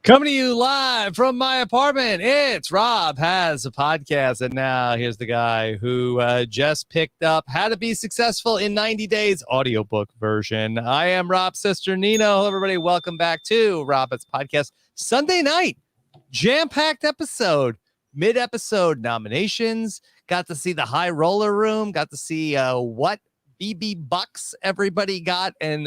Coming to you live from my apartment, it's Rob Has a Podcast. And now here's the guy who just picked up How to Be Successful in 90 Days audiobook version. I am Rob Cesternino. Hello, everybody. Welcome back to Rob Has a Podcast. Sunday night, jam-packed episode, mid-episode nominations. Got to see the high roller room. Got to see what BB Bucks everybody got, and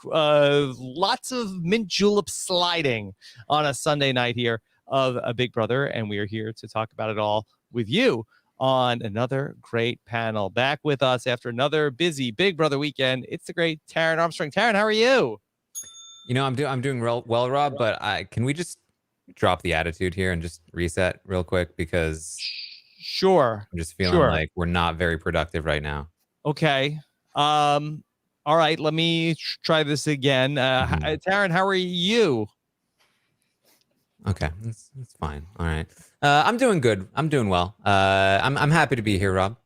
lots of mint julep sliding on a Sunday night here of a Big Brother, and we are here to talk about it all with you on another great panel. Back with us after another busy Big Brother weekend, it's the great Taran Armstrong. Taran, how are you? You know, I'm doing well, Rob, but can we just drop the attitude here and just reset real quick, because Sure. I'm just feeling like we're not very productive right now. Okay. All right, let me try this again. Taran, how are you? Okay, that's fine. All right. I'm doing good. I'm doing well. I'm happy to be here, Rob.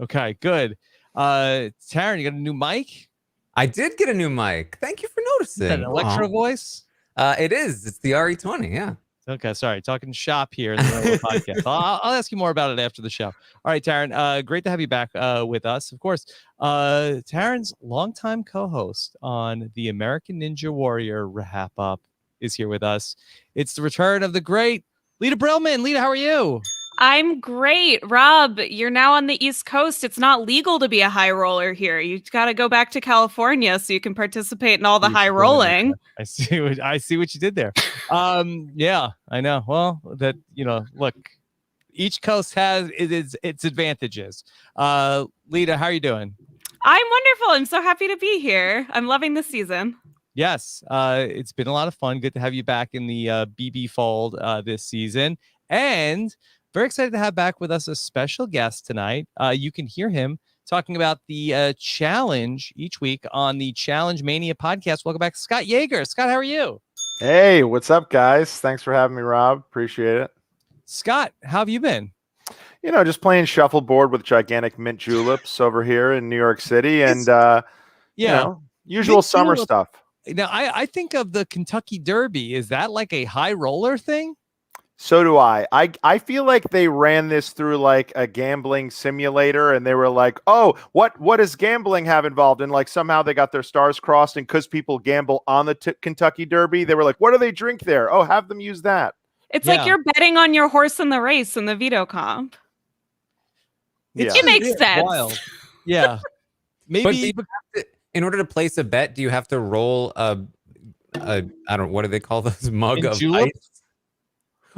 Okay, good. Taran, you got a new mic? I did get a new mic. Thank you for noticing. Is that an electro voice? It is. It's the RE20, yeah. Okay, sorry. Talking shop here in the middle of the podcast. I'll ask you more about it after the show. All right, Taran, great to have you back with us. Of course, Taran's longtime co-host on the American Ninja Warrior wrap-up is here with us. It's the return of the great Lita Brillman. Lita, how are you? I'm great. Rob, you're now on the East Coast. It's not legal to be a high roller here. You've got to go back to California so you can participate in all the high rolling. I see what you did there. Yeah, I know. Well, look, each coast has its advantages. Lita, how are you doing? I'm wonderful. I'm so happy to be here. I'm loving this season. Yes, it's been a lot of fun. Good to have you back in the BB fold this season. And very excited to have back with us a special guest tonight. You can hear him talking about the challenge each week on the Challenge Mania podcast. Welcome back, Scott Yager. Scott, how are you? Hey, what's up, guys? Thanks for having me, Rob. Appreciate it. Scott, how have you been? You know, just playing shuffleboard with gigantic mint juleps over here in New York City, and usual mint summer julep stuff. Now, I think of the Kentucky Derby. Is that like a high roller thing? So do I. I feel like they ran this through like a gambling simulator, and they were like, "Oh, what does gambling have involved?" And like somehow they got their stars crossed, and because people gamble on the Kentucky Derby, they were like, "What do they drink there? Oh, have them use that." It's like you're betting on your horse in the race in the Veto comp. It makes sense. Wild. Yeah, maybe. In order to place a bet, do you have to roll a I don't, what do they call those, mug of ice?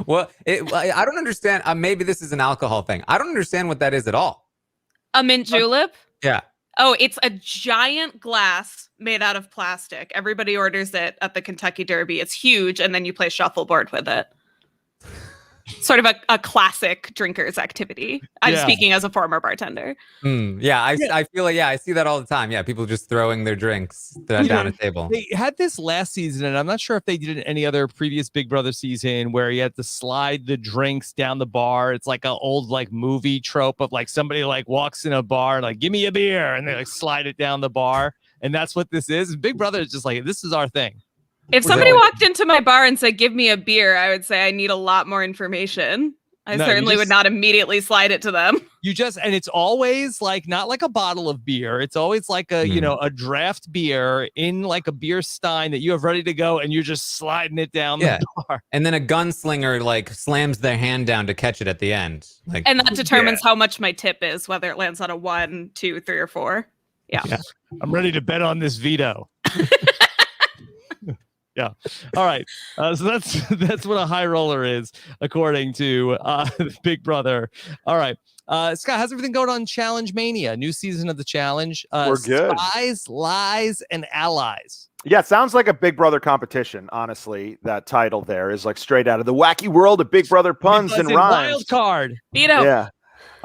Well, I don't understand. Maybe this is an alcohol thing. I don't understand what that is at all. A mint julep? Yeah. Oh, it's a giant glass made out of plastic. Everybody orders it at the Kentucky Derby. It's huge, and then you play shuffleboard with it. Sort of a classic drinker's activity. I'm speaking as a former bartender. I feel like, I see that all the time. Yeah, people just throwing their drinks down a table. They had this last season, and I'm not sure if they did it any other previous Big Brother season, where you had to slide the drinks down the bar. It's like an old like movie trope of like somebody like walks in a bar and like, "Give me a beer," and they like slide it down the bar. And that's what this is. Big Brother is just like, this is our thing. If somebody walked into my bar and said, "Give me a beer," I would say I need a lot more information. I certainly would not immediately slide it to them. And it's always like, not like a bottle of beer. It's always like a, a draft beer in like a beer stein that you have ready to go, and you're just sliding it down the bar. And then a gunslinger like slams their hand down to catch it at the end. And that determines how much my tip is, whether it lands on a 1, 2, 3, or 4. Yeah. I'm ready to bet on this veto. Yeah. All right. So that's what a high roller is, according to Big Brother. All right. Scott, how's everything going on Challenge Mania? New season of the challenge. We're good. Spies, Lies, and Allies. Yeah, it sounds like a Big Brother competition. Honestly, that title there is like straight out of the wacky world of Big Brother puns and rhymes. Wild card. Veto. Yeah.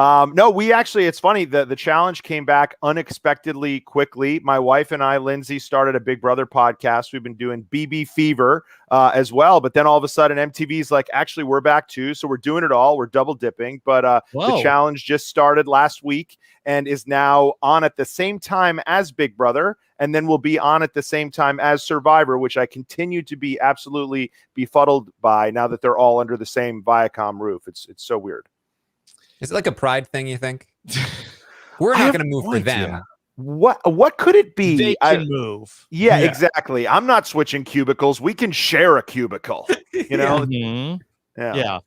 No, we actually, it's funny. The challenge came back unexpectedly quickly. My wife and I, Lindsay, started a Big Brother podcast. We've been doing BB Fever as well. But then all of a sudden, MTV's like, actually, we're back too. So we're doing it all. We're double dipping. But the challenge just started last week and is now on at the same time as Big Brother. And then we'll be on at the same time as Survivor, which I continue to be absolutely befuddled by now that they're all under the same Viacom roof. It's so weird. Is it like a pride thing, you think? We're not going to move for them. What could it be? They can move. Yeah, exactly. I'm not switching cubicles. We can share a cubicle. You know? Yeah.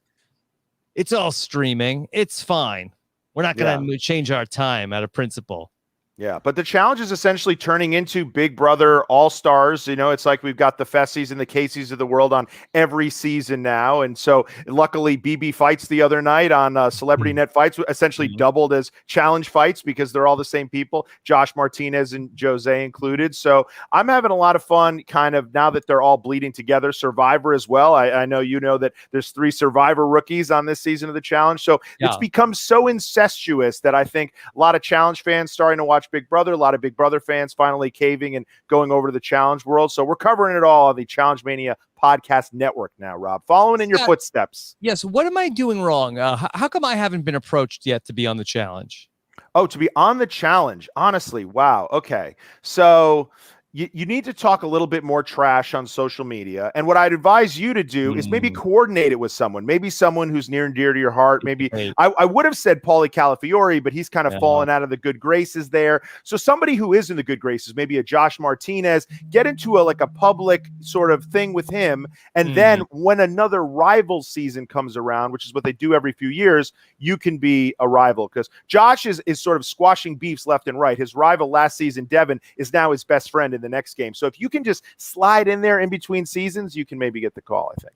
It's all streaming. It's fine. We're not going to change our time out of principle. Yeah, but the challenge is essentially turning into Big Brother All-Stars. You know, it's like we've got the Fessies and the Caseys of the world on every season now. And so luckily BB Fights the other night on Celebrity Net Fights essentially doubled as challenge fights because they're all the same people, Josh Martinez and Jose included. So I'm having a lot of fun kind of now that they're all bleeding together. Survivor as well. I know you know that there's 3 Survivor rookies on this season of the challenge. So it's become so incestuous that I think a lot of challenge fans starting to watch Big Brother, a lot of Big Brother fans finally caving and going over to the challenge world. So we're covering it all on the Challenge Mania podcast network now, Rob, following in your footsteps. Yes. What am I doing wrong? How come I haven't been approached yet to be on the challenge? Oh, to be on the challenge. Honestly. Wow. Okay. So you need to talk a little bit more trash on social media. And what I'd advise you to do is maybe coordinate it with someone, maybe someone who's near and dear to your heart. Maybe I would have said Paulie Calafiore, but he's kind of fallen out of the good graces there. So somebody who is in the good graces, maybe a Josh Martinez, get into a public sort of thing with him. And then when another rival season comes around, which is what they do every few years, you can be a rival because Josh is sort of squashing beefs left and right. His rival last season, Devin, is now his best friend in the next game. So if you can just slide in there in between seasons, you can maybe get the call, I think.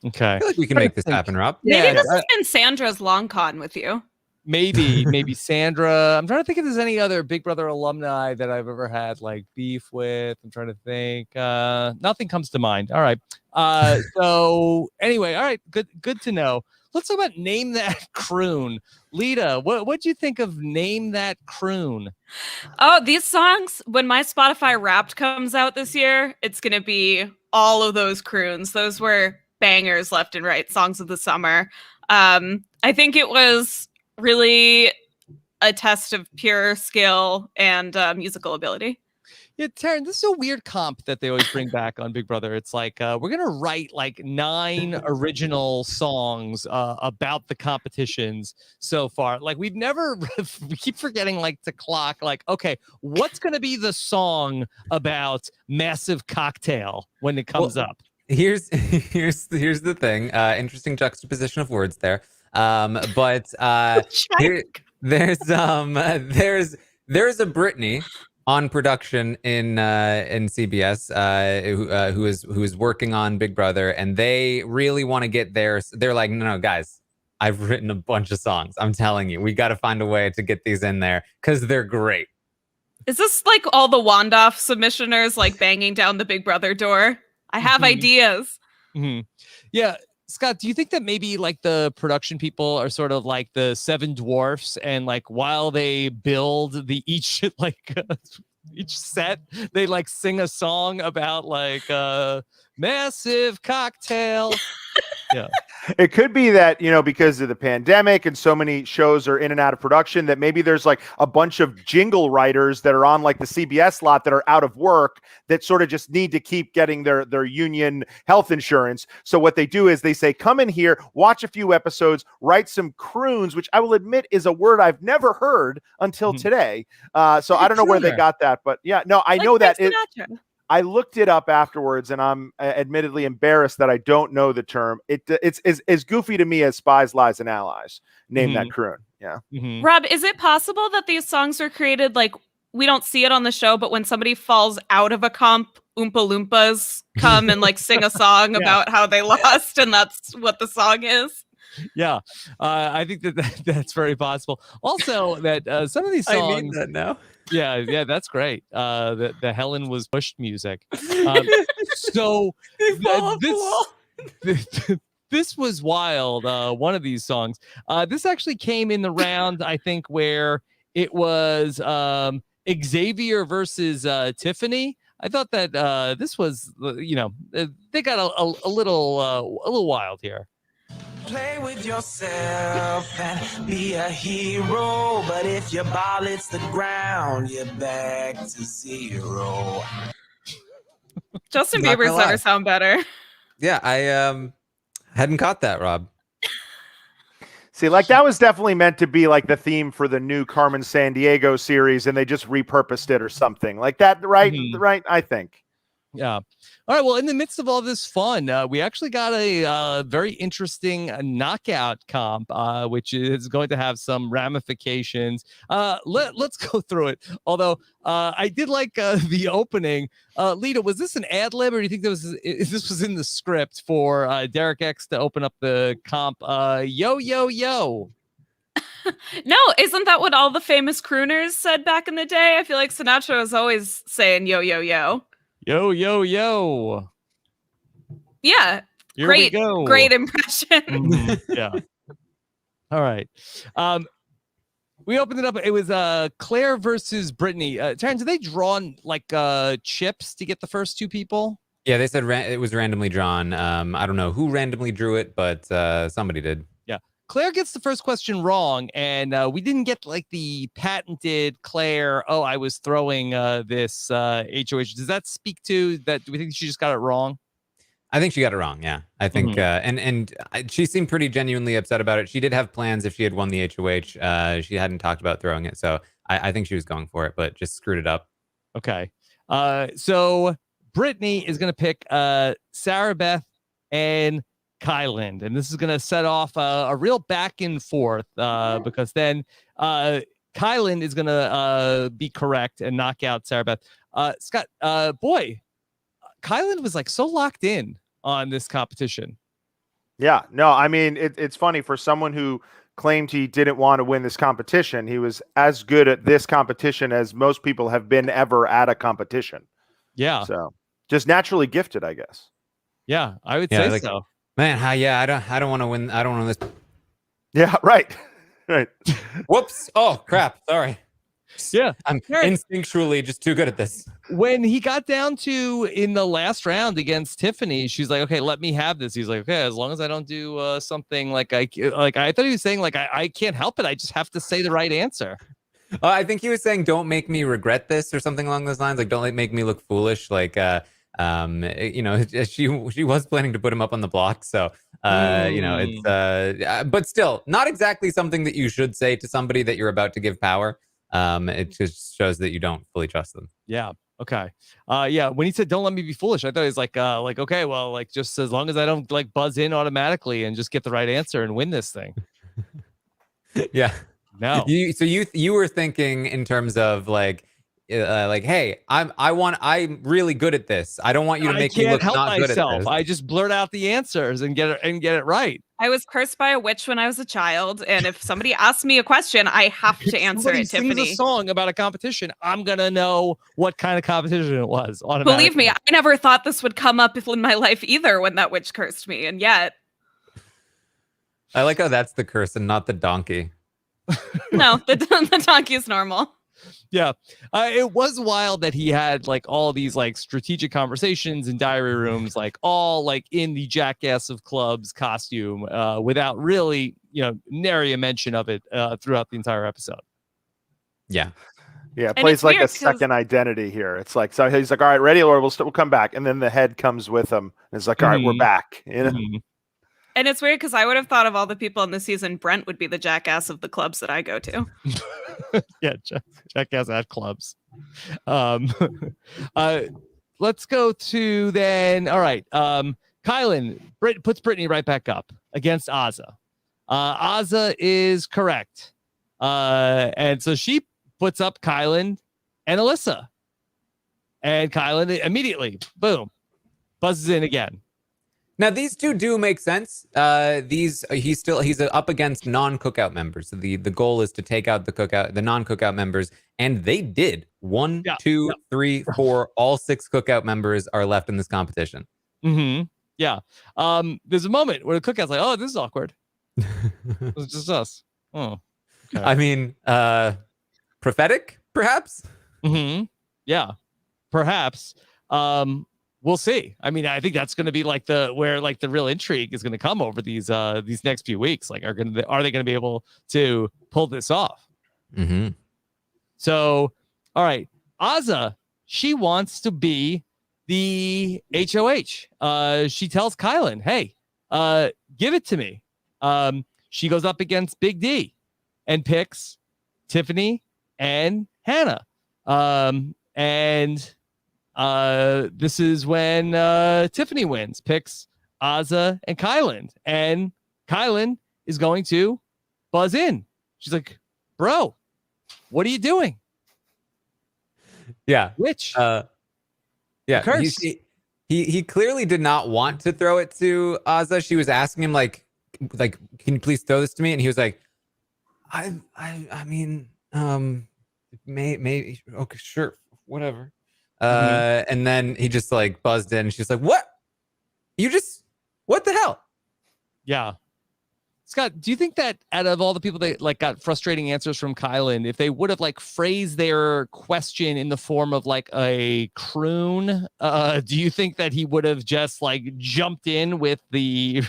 Okay. I feel like we can make this happen, Rob. Maybe this has been Sandra's long con with you. Maybe Sandra. I'm trying to think if there's any other Big Brother alumni that I've ever had beef with. I'm trying to think. Nothing comes to mind. All right. So anyway, all right. Good to know. Let's talk about Name That Croon. Lita, what'd you think of Name That Croon? Oh, these songs, when my Spotify Wrapped comes out this year, it's going to be all of those croons. Those were bangers left and right, songs of the summer. I think it was really a test of pure skill and musical ability. Yeah, Taran, this is a weird comp that they always bring back on Big Brother. It's like, we're going to write 9 original songs about the competitions so far. We've never, we keep forgetting to clock, okay, what's going to be the song about Massive Cocktail when it comes up? Here's the thing. Interesting juxtaposition of words there. But there's a Britney on production in CBS who is working on Big Brother, and they really want to get there. They're like, no, guys, I've written a bunch of songs. I'm telling you, we got to find a way to get these in there because they're great. Is this all the Wandoff submissioners banging down the Big Brother door? I have ideas. Yeah. Scott, do you think that maybe the production people are sort of like the 7 dwarfs, and while they build each set, they sing a song about Massive Cocktail? Yeah. It could be that, because of the pandemic and so many shows are in and out of production, that maybe there's a bunch of jingle writers that are on the CBS lot that are out of work that sort of just need to keep getting their union health insurance. So what they do is they say, come in here, watch a few episodes, write some croons, which I will admit is a word I've never heard until today. So I don't know where they got that, but yeah, no, I know that I looked it up afterwards, and I'm admittedly embarrassed that I don't know the term. It's as goofy to me as Spies, Lies, and Allies. Name That Croon. Yeah. Rob, is it possible that these songs were created we don't see it on the show, but when somebody falls out of a comp, Oompa Loompas come and sing a song about how they lost, and that's what the song is? Yeah, I think that's very possible. Also, that some of these songs. I mean that now. Yeah, that's great. The Helen was pushed music. So this This was wild. One of these songs. This actually came in the round, I think, where it was Xavier versus Tiffany. I thought that this was, they got a little wild here. Play with yourself and be a hero, but if your ball hits the ground, you're back to zero. Justin Not gonna Bieber's lie. never sound better. Yeah, I hadn't caught that, Rob. See, like that was definitely meant to be like the theme for the new Carmen Sandiego series, and they just repurposed it or something like that. Right? Mhm. Right? I think. Yeah. All right. Well, in the midst of all this fun, we actually got a very interesting knockout comp, which is going to have some ramifications. Let's go through it. Although I did like the opening. Lita, was this an ad lib, or do you think this was in the script for Derek X to open up the comp? Yo, yo, yo. No, isn't that what all the famous crooners said back in the day? I feel like Sinatra was always saying yo, yo, yo. Yo, yo, yo. Yeah. Here great, we go. great impression. Mhm, yeah. All right. We opened it up. It was Claire versus Brittany. Taran, did they draw like chips to get the first two people? Yeah, they said it was randomly drawn. I don't know who randomly drew it, but somebody did. Yeah. Claire gets the first question wrong, and we didn't get like the patented Claire, oh, I was throwing this HOH. Does that speak to that? Do we think she just got it wrong? I think she got it wrong. Yeah, I think, and she seemed pretty genuinely upset about it. She did have plans if she had won the HOH. She hadn't talked about throwing it, so I think she was going for it, but just screwed it up. Okay. So Brittany is going to pick Sarah Beth and Kyland, and this is going to set off a real back and forth because then Kyland is going to be correct and knock out Sarah Beth. Scott, boy, Kyland was like so locked in on this competition. Yeah, no, I mean, it's funny for someone who claimed he didn't want to win this competition. He was as good at this competition as most people have been ever at a competition. Yeah. So just naturally gifted, I guess. Yeah, I would Yeah, say like, so. Man, I don't want to win. I don't want this. Yeah, right. Right. Whoops. Oh, crap. Sorry. Yeah. I'm instinctually just too good at this. When he got down to in the last round against Tiffany, she's like, okay, let me have this. He's like, okay, as long as I don't do something like I thought he was saying like, I can't help it. I just have to say the right answer. I think he was saying, don't make me regret this or something along those lines. Like, don't make me look foolish. Like, she was planning to put him up on the block. So, it's, but still not exactly something that you should say to somebody that you're about to give power. It just shows that you don't fully trust them. Yeah. Okay. Yeah. When he said, don't let me be foolish, I thought he was like, okay, well, like just as long as I don't like buzz in automatically and just get the right answer and win this thing. Yeah. No. You were thinking in terms of like, hey, I'm really good at this. I don't want you to make me look not good at this. I just blurt out the answers and get it right. I was cursed by a witch when I was a child, and if somebody asks me a question, I have to answer it, Tiffany. Sings a song about a competition, I'm gonna know what kind of competition it was. Automatically. Believe me, I never thought this would come up in my life either when that witch cursed me, and yet. I like how that's the curse and not the donkey. No, the donkey is normal. Yeah, it was wild that he had like all these like strategic conversations in diary rooms, like all like in the Jackass of Clubs costume, without really, nary a mention of it throughout the entire episode. Yeah. Yeah, it plays like a second identity here. It's like, so he's like, all right, ready, Lord, we'll come back. And then the head comes with him. And it's like, all right, we're back. And it's weird because I would have thought of all the people in the season, Brent would be the jackass of the clubs that I go to. Yeah, Jackass at clubs. Let's go to then. All right. Kyland puts Brittany right back up against Azza. Azza is correct. And so she puts up Kyland and Alyssa. And Kyland immediately, boom, buzzes in again. Now these two do make sense. He's up against non-cookout members. So the goal is to take out the non-cookout members, and they did. 1, 2, 3, 4, all 6 cookout members are left in this competition. Mm-hmm. Yeah. There's a moment where the cookout's like, oh, this is awkward. It's just us. Oh. Okay. I mean, prophetic, perhaps. Yeah, perhaps. We'll see. I mean, I think that's going to be like the real intrigue is going to come over these next few weeks. Like, are they going to be able to pull this off? So, all right, Azza, she wants to be the HOH. She tells Kyland, "Hey, give it to me." She goes up against Big D and picks Tiffany and Hannah. And this is when Tiffany wins, picks Azza and Kyland, and Kyland is going to buzz in. She's like, "Bro, what are you doing?" Yeah. Which? Yeah. Curse. He clearly did not want to throw it to Azza. She was asking him like, can you please throw this to me? And he was like, I mean, maybe okay, sure, whatever. And then he just like buzzed in and she's like, what the hell? Yeah. Scott, do you think that out of all the people that like got frustrating answers from Kyland, if they would have like phrased their question in the form of like a croon, do you think that he would have just like jumped in with the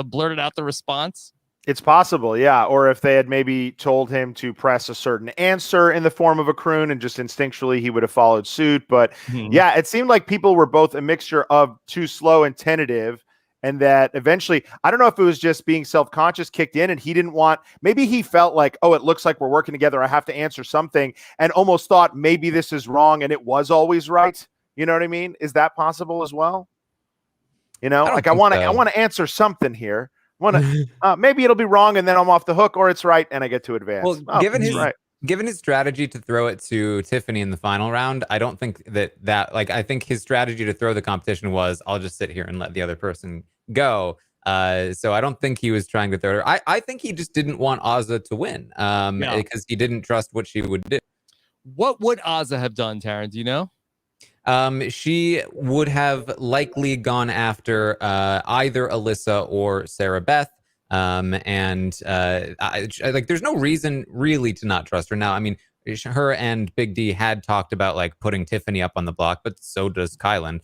blurted out the response? It's possible, yeah. Or if they had maybe told him to press a certain answer in the form of a croon and just instinctually he would have followed suit. But yeah, it seemed like people were both a mixture of too slow and tentative. And that eventually, I don't know if it was just being self-conscious kicked in and he didn't want, maybe he felt like, oh, it looks like we're working together. I have to answer something, and almost thought maybe this is wrong and it was always right. You know what I mean? Is that possible as well? You know, I want to answer something here. Maybe it'll be wrong and then I'm off the hook, or it's right and I get to advance. Well, given his strategy to throw it to Tiffany in the final round, I don't think that I think his strategy to throw the competition was, I'll just sit here and let the other person go. So I don't think he was trying to throw her. I think he just didn't want Azza to win because he didn't trust what she would do. What would Azza have done, Taran? Do you know? She would have likely gone after either Alyssa or Sarah Beth. There's no reason really to not trust her. Now, I mean, her and Big D had talked about like putting Tiffany up on the block, but so does Kyland.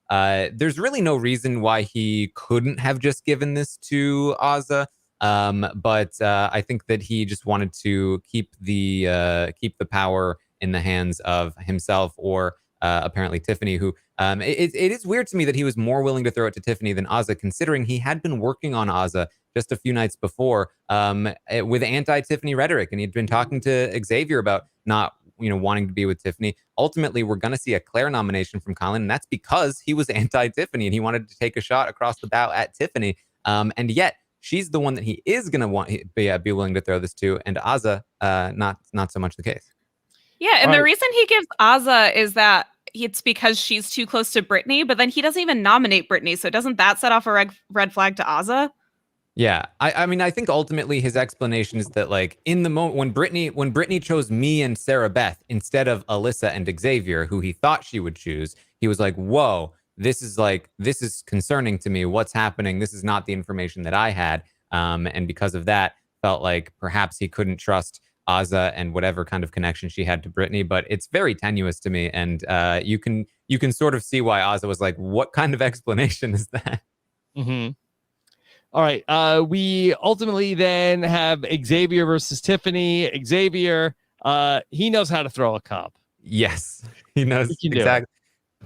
There's really no reason why he couldn't have just given this to Azza. But I think that he just wanted to keep the power in the hands of himself or apparently Tiffany, who it is weird to me that he was more willing to throw it to Tiffany than Azza, considering he had been working on Azza just a few nights before with anti-Tiffany rhetoric, and he'd been talking to Xavier about not wanting to be with Tiffany. Ultimately, we're going to see a Claire nomination from Kyland, and that's because he was anti-Tiffany and he wanted to take a shot across the bow at Tiffany, and yet she's the one that he is going to be willing to throw this to, and Azza not so much the case. Yeah, and the reason he gives Azza is that it's because she's too close to Brittany, but then he doesn't even nominate Brittany, so doesn't that set off a red flag to Azza? Yeah, I mean, I think ultimately his explanation is that like in the moment when Brittany chose me and Sarah Beth instead of Alyssa and Xavier, who he thought she would choose, he was like, whoa, this is concerning to me. What's happening? This is not the information that I had. And because of that, felt like perhaps he couldn't trust Azza and whatever kind of connection she had to Brittany, but it's very tenuous to me. And you can sort of see why Azza was like, what kind of explanation is that? All right. We ultimately then have Xavier versus Tiffany. Xavier, he knows how to throw a comp. Yes, he knows exactly.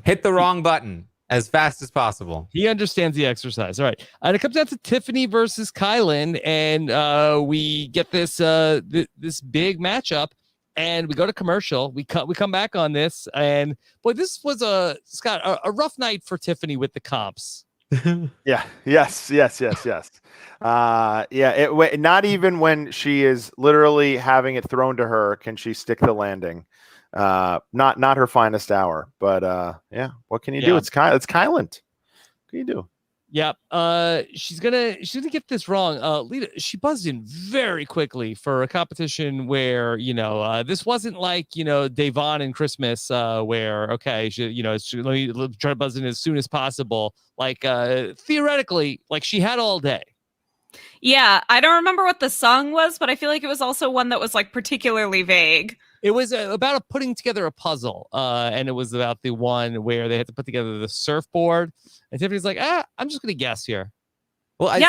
Hit the wrong button as fast as possible. He understands the exercise. All right. And it comes down to Tiffany versus Kyland, and we get this this big matchup, and we go to commercial. We come back on this, and boy, this was a rough night for Tiffany with the comps. Yeah. Yes. Not even when she is literally having it thrown to her can she stick the landing. Not her finest hour, but yeah. What can you do? It's Kyland. What can you do? Yep. She's gonna get this wrong. Lita, she buzzed in very quickly for a competition where this wasn't like Devon and Christmas, where okay, let me try to buzz in as soon as possible. Like theoretically, like she had all day. Yeah, I don't remember what the song was, but I feel like it was also one that was like particularly vague. It was about putting together a puzzle, and it was about the one where they had to put together the surfboard. And Tiffany's like, I'm just going to guess here. Well, I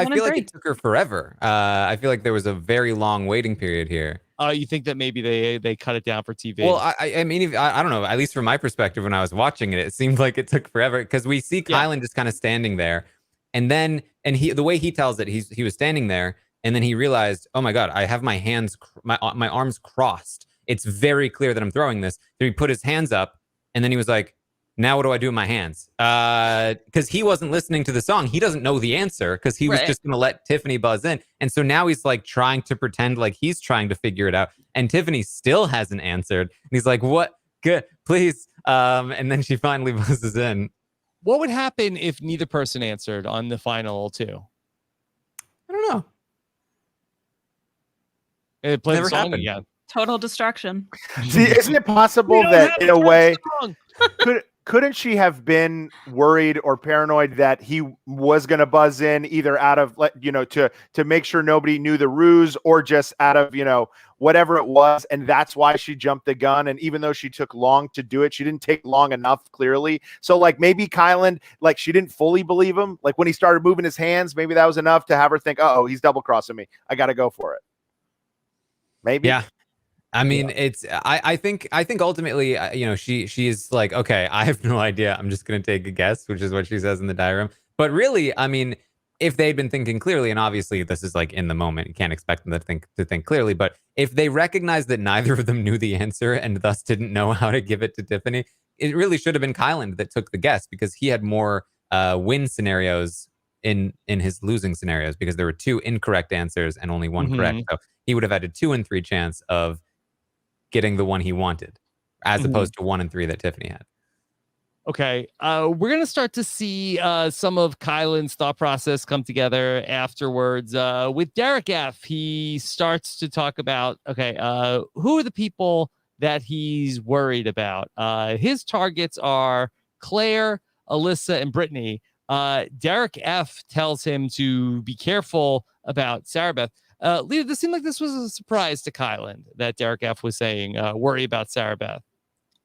feel like it took her forever. I feel like there was a very long waiting period here. You think that maybe they cut it down for TV? Well, I mean, I don't know. At least from my perspective, when I was watching it, it seemed like it took forever because we see Kyland just kind of standing there, and then the way he tells it, he was standing there, and then he realized, oh my god, I have my hands, my arms crossed. It's very clear that I'm throwing this. So he put his hands up, and then he was like, now what do I do with my hands? Because he wasn't listening to the song. He doesn't know the answer because he was just going to let Tiffany buzz in. And so now he's like trying to pretend like he's trying to figure it out. And Tiffany still hasn't answered. And he's like, what? Good, please. And then she finally buzzes in. What would happen if neither person answered on the final two? I don't know. It plays the song again. Total distraction. See, isn't it possible that in a way couldn't she have been worried or paranoid that he was going to buzz in either out of to make sure nobody knew the ruse or just out of whatever it was, and that's why she jumped the gun? And even though she took long to do it, she didn't take long enough, clearly. So like maybe Kyland, like she didn't fully believe him. Like when he started moving his hands, maybe that was enough to have her think, oh, he's double crossing me, I got to go for it. Maybe. Yeah. I mean, it's. I think ultimately, she is like, okay, I have no idea. I'm just gonna take a guess, which is what she says in the diagram. But really, I mean, if they'd been thinking clearly, and obviously this is like in the moment, you can't expect them to think clearly. But if they recognized that neither of them knew the answer and thus didn't know how to give it to Tiffany, it really should have been Kyland that took the guess because he had more win scenarios in his losing scenarios because there were 2 incorrect answers and only 1 correct. So he would have had a 2 in 3 chance of getting the one he wanted, as opposed to 1 in 3 that Tiffany had. Okay, we're gonna start to see some of Kyland's thought process come together afterwards. With Derek F, he starts to talk about, okay, who are the people that he's worried about? His targets are Claire, Alyssa, and Brittany. Derek F tells him to be careful about Sarah Beth. Lita, this seemed like this was a surprise to Kyland that Derek F was saying, worry about Sarah Beth.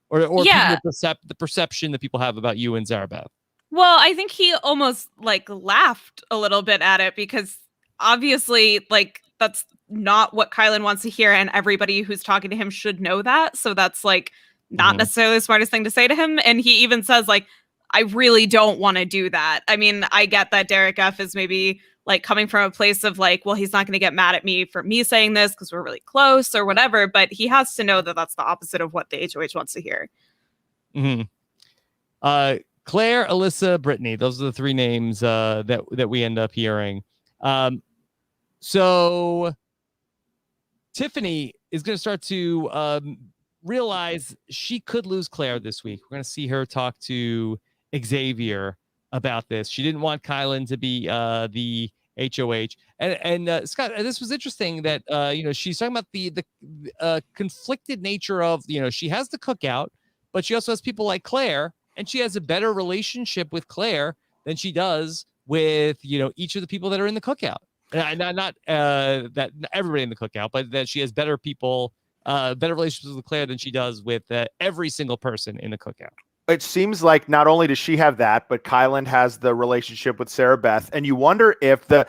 Or the perception that people have about you and Sarah Beth. Well, I think he almost like laughed a little bit at it because obviously like that's not what Kyland wants to hear, and everybody who's talking to him should know that. So that's like not necessarily the smartest thing to say to him. And he even says like, I really don't want to do that. I mean, I get that Derek F is maybe like coming from a place of like, well, he's not going to get mad at me for me saying this because we're really close or whatever. But he has to know that that's the opposite of what the HOH wants to hear. Claire, Alyssa, Brittany. Those are the 3 names that we end up hearing. So Tiffany is going to start to realize she could lose Claire this week. We're going to see her talk to Xavier about this. She didn't want Kyland to be the HOH. And Scott, this was interesting that she's talking about the conflicted nature of, she has the cookout, but she also has people like Claire, and she has a better relationship with Claire than she does with each of the people that are in the cookout. Not that everybody in the cookout, but that she has better people, better relationships with Claire than she does with every single person in the cookout. It seems like not only does she have that, but Kyland has the relationship with Sarah Beth, and you wonder if the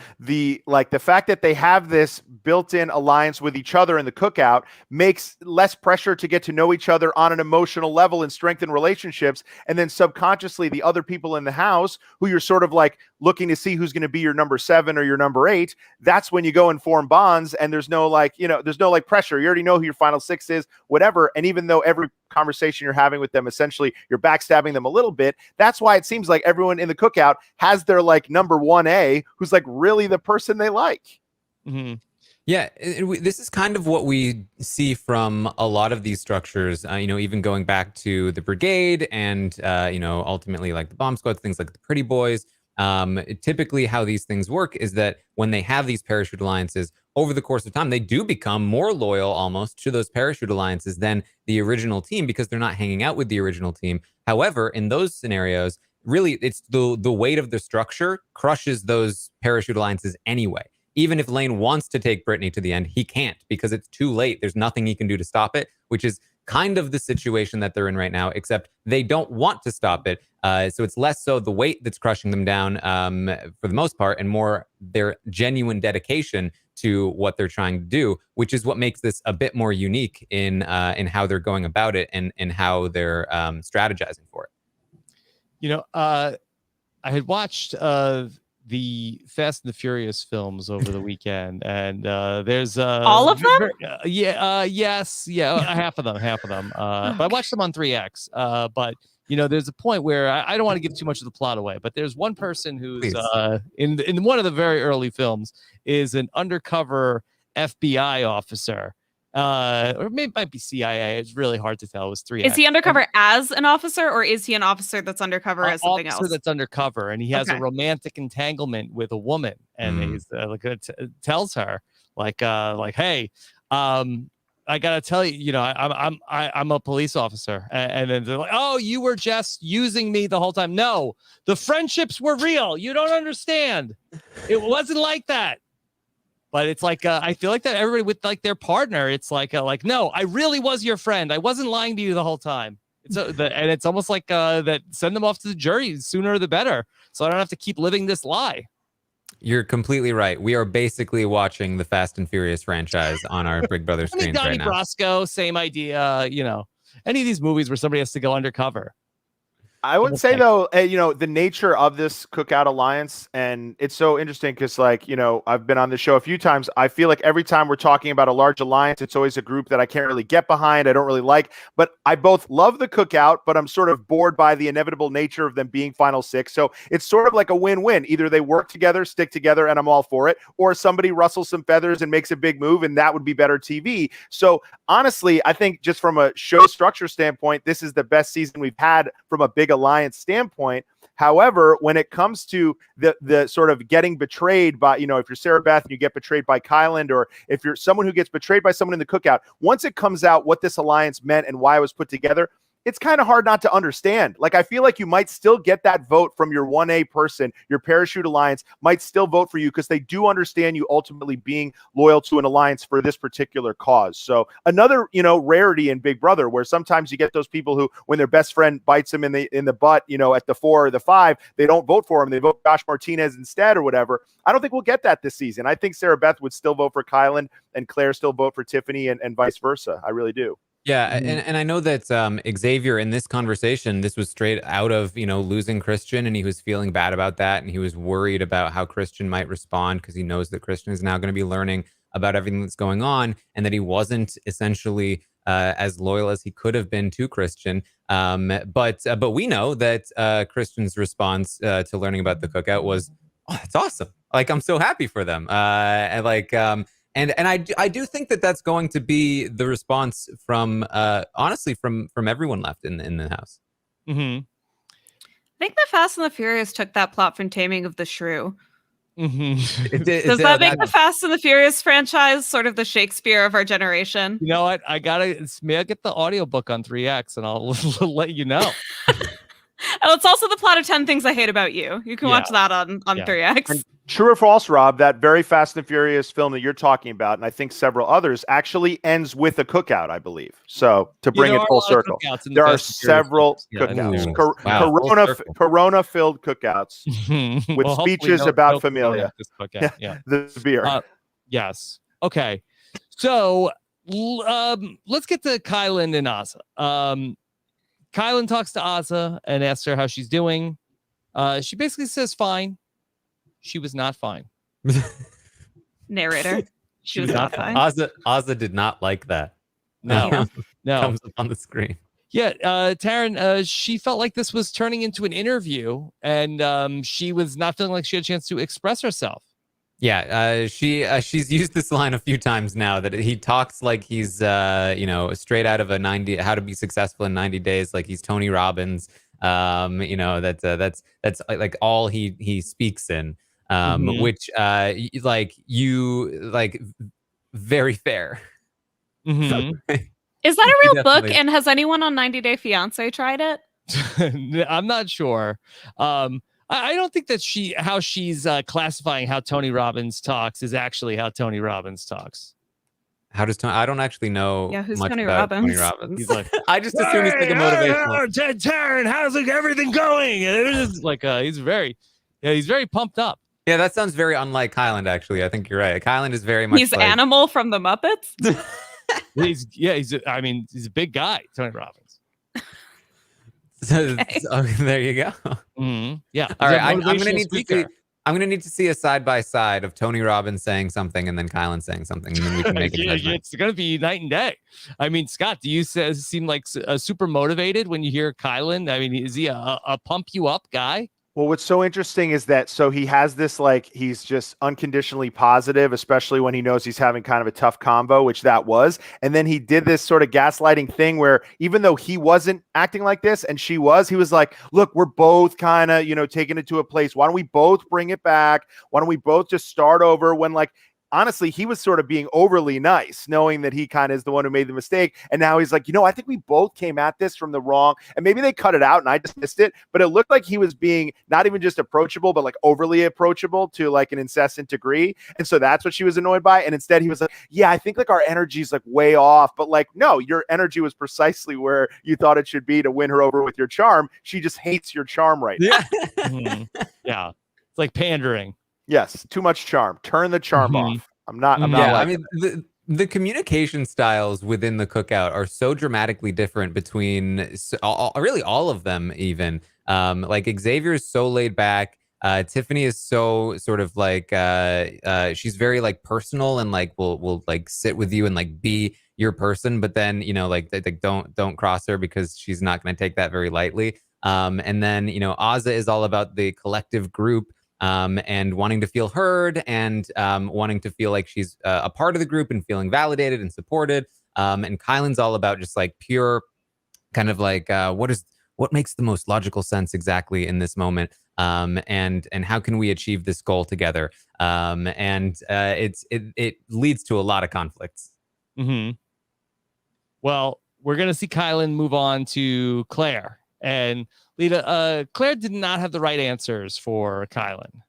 fact that they have this built-in alliance with each other in the cookout makes less pressure to get to know each other on an emotional level and strengthen relationships, and then subconsciously the other people in the house who you're sort of like looking to see who's going to be your number 7 or your number 8. That's when you go and form bonds, and there's no pressure. You already know who your final 6 is, whatever. And even though every conversation you're having with them, essentially you're backstabbing them a little bit. That's why it seems like everyone in the cookout has their like number 1A, who's like really the person they like. Yeah, this is kind of what we see from a lot of these structures, even going back to the brigade and, ultimately like the bomb squad, things like the pretty boys. Typically how these things work is that when they have these parachute alliances, over the course of time, they do become more loyal almost to those parachute alliances than the original team because they're not hanging out with the original team. However, in those scenarios, really, it's the weight of the structure crushes those parachute alliances anyway. Even if Lane wants to take Brittany to the end, he can't because it's too late. There's nothing he can do to stop it, which is kind of the situation that they're in right now, except they don't want to stop it. So it's less so the weight that's crushing them down for the most part, and more their genuine dedication to what they're trying to do, which is what makes this a bit more unique in how they're going about it and how they're strategizing for it. You know, I had watched the Fast and the Furious films over the weekend, and there's all of them. Yes, half of them. But I watched them on 3X. But you know, there's a point where I don't want to give too much of the plot away, but there's one person who's in one of the very early films is an undercover FBI officer. Or maybe it might be CIA. It's really hard to tell. It was 3X. Is he undercover as an officer, or is he an officer that's undercover as something else? That's undercover, and he has a romantic entanglement with a woman, and he's tells her like, hey, I gotta tell you, you know, I'm a police officer, and then they're like, oh, you were just using me the whole time. No, the friendships were real. You don't understand. It wasn't like that. But it's like I feel like that everybody with like their partner, it's like no, I really was your friend. I wasn't lying to you the whole time. And it's almost like that send them off to the jury sooner the better, so I don't have to keep living this lie. You're completely right. We are basically watching the Fast and Furious franchise on our Big Brother screens Donnie right now. Brasco, same idea. You know, any of these movies where somebody has to go undercover. I would say, though, you know, the nature of this Cookout Alliance, and it's so interesting because, like, you know, I've been on the show a few times. I feel like every time we're talking about a large alliance, it's always a group that I can't really get behind. I don't really like, but I both love the Cookout, but I'm sort of bored by the inevitable nature of them being Final Six. So it's sort of like a win-win. Either they work together, stick together, and I'm all for it, or somebody rustles some feathers and makes a big move, and that would be better TV. So honestly, I think just from a show structure standpoint, this is the best season we've had from a big alliance standpoint. However, when it comes to the sort of getting betrayed by, you know, if you're Sarah Beth and you get betrayed by Kyland, or if you're someone who gets betrayed by someone in the Cookout, once it comes out what this alliance meant and why it was put together, it's kind of hard not to understand. Like, I feel like you might still get that vote from your 1A person, your parachute alliance might still vote for you because they do understand you ultimately being loyal to an alliance for this particular cause. So another, you know, rarity in Big Brother, where sometimes you get those people who, when their best friend bites them in the butt, you know, at the 4 or the 5, they don't vote for him. They vote Josh Martinez instead or whatever. I don't think we'll get that this season. I think Sarah Beth would still vote for Kyland and Claire still vote for Tiffany and vice versa. I really do. Yeah, and I know that Xavier in this conversation, this was straight out of, you know, losing Christian, and he was feeling bad about that, and he was worried about how Christian might respond because he knows that Christian is now going to be learning about everything that's going on, and that he wasn't essentially as loyal as he could have been to Christian. But we know that Christian's response to learning about the Cookout was, "Oh, that's awesome! Like, I'm so happy for them." And I do think that that's going to be the response from honestly from everyone left in the house. Mm-hmm. I think the Fast and the Furious took that plot from Taming of the Shrew. Mm-hmm. Does that make the Fast and the Furious franchise sort of the Shakespeare of our generation? You know what? May I get the audiobook on 3X and I'll let you know. Oh, it's also the plot of 10 Things I Hate About You. You can watch that on 3X. And true or false, Rob, that very Fast and Furious film that you're talking about, and I think several others, actually ends with a cookout, I believe. So to bring it full circle, there are several cookouts, Corona-filled cookouts with speeches about familia. The beer. Yes. Okay. So let's get to Kyland and Azah. Kyland talks to Azah and asks her how she's doing. She basically says fine. She was not fine. Narrator. She was not fine. Azah did not like that. No. Comes up on the screen. Yeah, Taran, she felt like this was turning into an interview, and she was not feeling like she had a chance to express herself. Yeah, she's used this line a few times now, that he talks like he's straight out of How to Be Successful in 90 Days, like he's Tony Robbins. That's like all he speaks in, which very fair. Mm-hmm. Is that a real book? Definitely. And has anyone on 90 Day Fiance tried it? I'm not sure. I don't think that how she's classifying how Tony Robbins talks is actually how Tony Robbins talks. How does Tony? I don't actually know who's much Tony about Robbins? Tony Robbins. He's like, I just assume he's like a motivational. Taran, how's everything going? And it's like he's very pumped up. Yeah, that sounds very unlike Kyland. Actually, I think you're right. Kyland is very much. He's Animal from the Muppets. he's a big guy, Tony Robbins. So, there you go. Mm-hmm. Yeah. All right. I'm gonna need to see. I'm gonna need to see a side by side of Tony Robbins saying something and then Kyland saying something, and then we can make a judgment. It's gonna be night and day. I mean, Scott, do you seem like super motivated when you hear Kyland? I mean, is he a pump you up guy? Well, what's so interesting is that he has this, like, he's just unconditionally positive, especially when he knows he's having kind of a tough combo, which that was. And then he did this sort of gaslighting thing where even though he wasn't acting like this and she was, he was like, look, we're both kind of, taking it to a place. Why don't we both bring it back? Why don't we both just start over? When, like, honestly, he was sort of being overly nice, knowing that he kind of is the one who made the mistake. And now he's like, I think we both came at this from the wrong. And maybe they cut it out and I just missed it. But it looked like he was being not even just approachable, but like overly approachable to like an incessant degree. And so that's what she was annoyed by. And instead he was like, yeah, I think like our energy is like way off. But like, no, your energy was precisely where you thought it should be to win her over with your charm. She just hates your charm right now. Mm-hmm. Yeah. It's like pandering. Yes, too much charm. Turn the charm off. I'm not. Yeah, I mean, the communication styles within the cookout are so dramatically different between really all of them. Even like Xavier is so laid back. Tiffany is so sort of like she's very like personal and like will like sit with you and like be your person. But then like don't cross her because she's not going to take that very lightly. And then Azza is all about the collective group. And wanting to feel heard and wanting to feel like she's a part of the group and feeling validated and supported. And Kyland's all about just like pure kind of like what makes the most logical sense exactly in this moment, and how can we achieve this goal together? And it leads to a lot of conflicts. Mm-hmm. Well, we're gonna see Kyland move on to Claire. And Lita, Claire did not have the right answers for Kyland.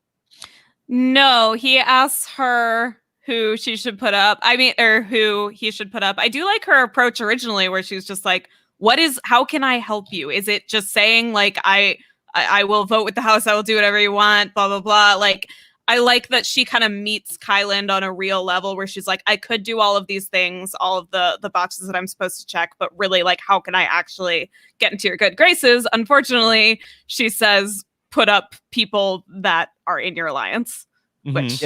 No, he asks her who she should put up. Or who he should put up. I do like her approach originally where she was just like, how can I help you? Is it just saying like, I will vote with the house. I will do whatever you want, blah, blah, blah. Like, I like that she kind of meets Kyland on a real level where she's like, I could do all of these things, all of the boxes that I'm supposed to check, but really, like, how can I actually get into your good graces? Unfortunately, she says, put up people that are in your alliance, which,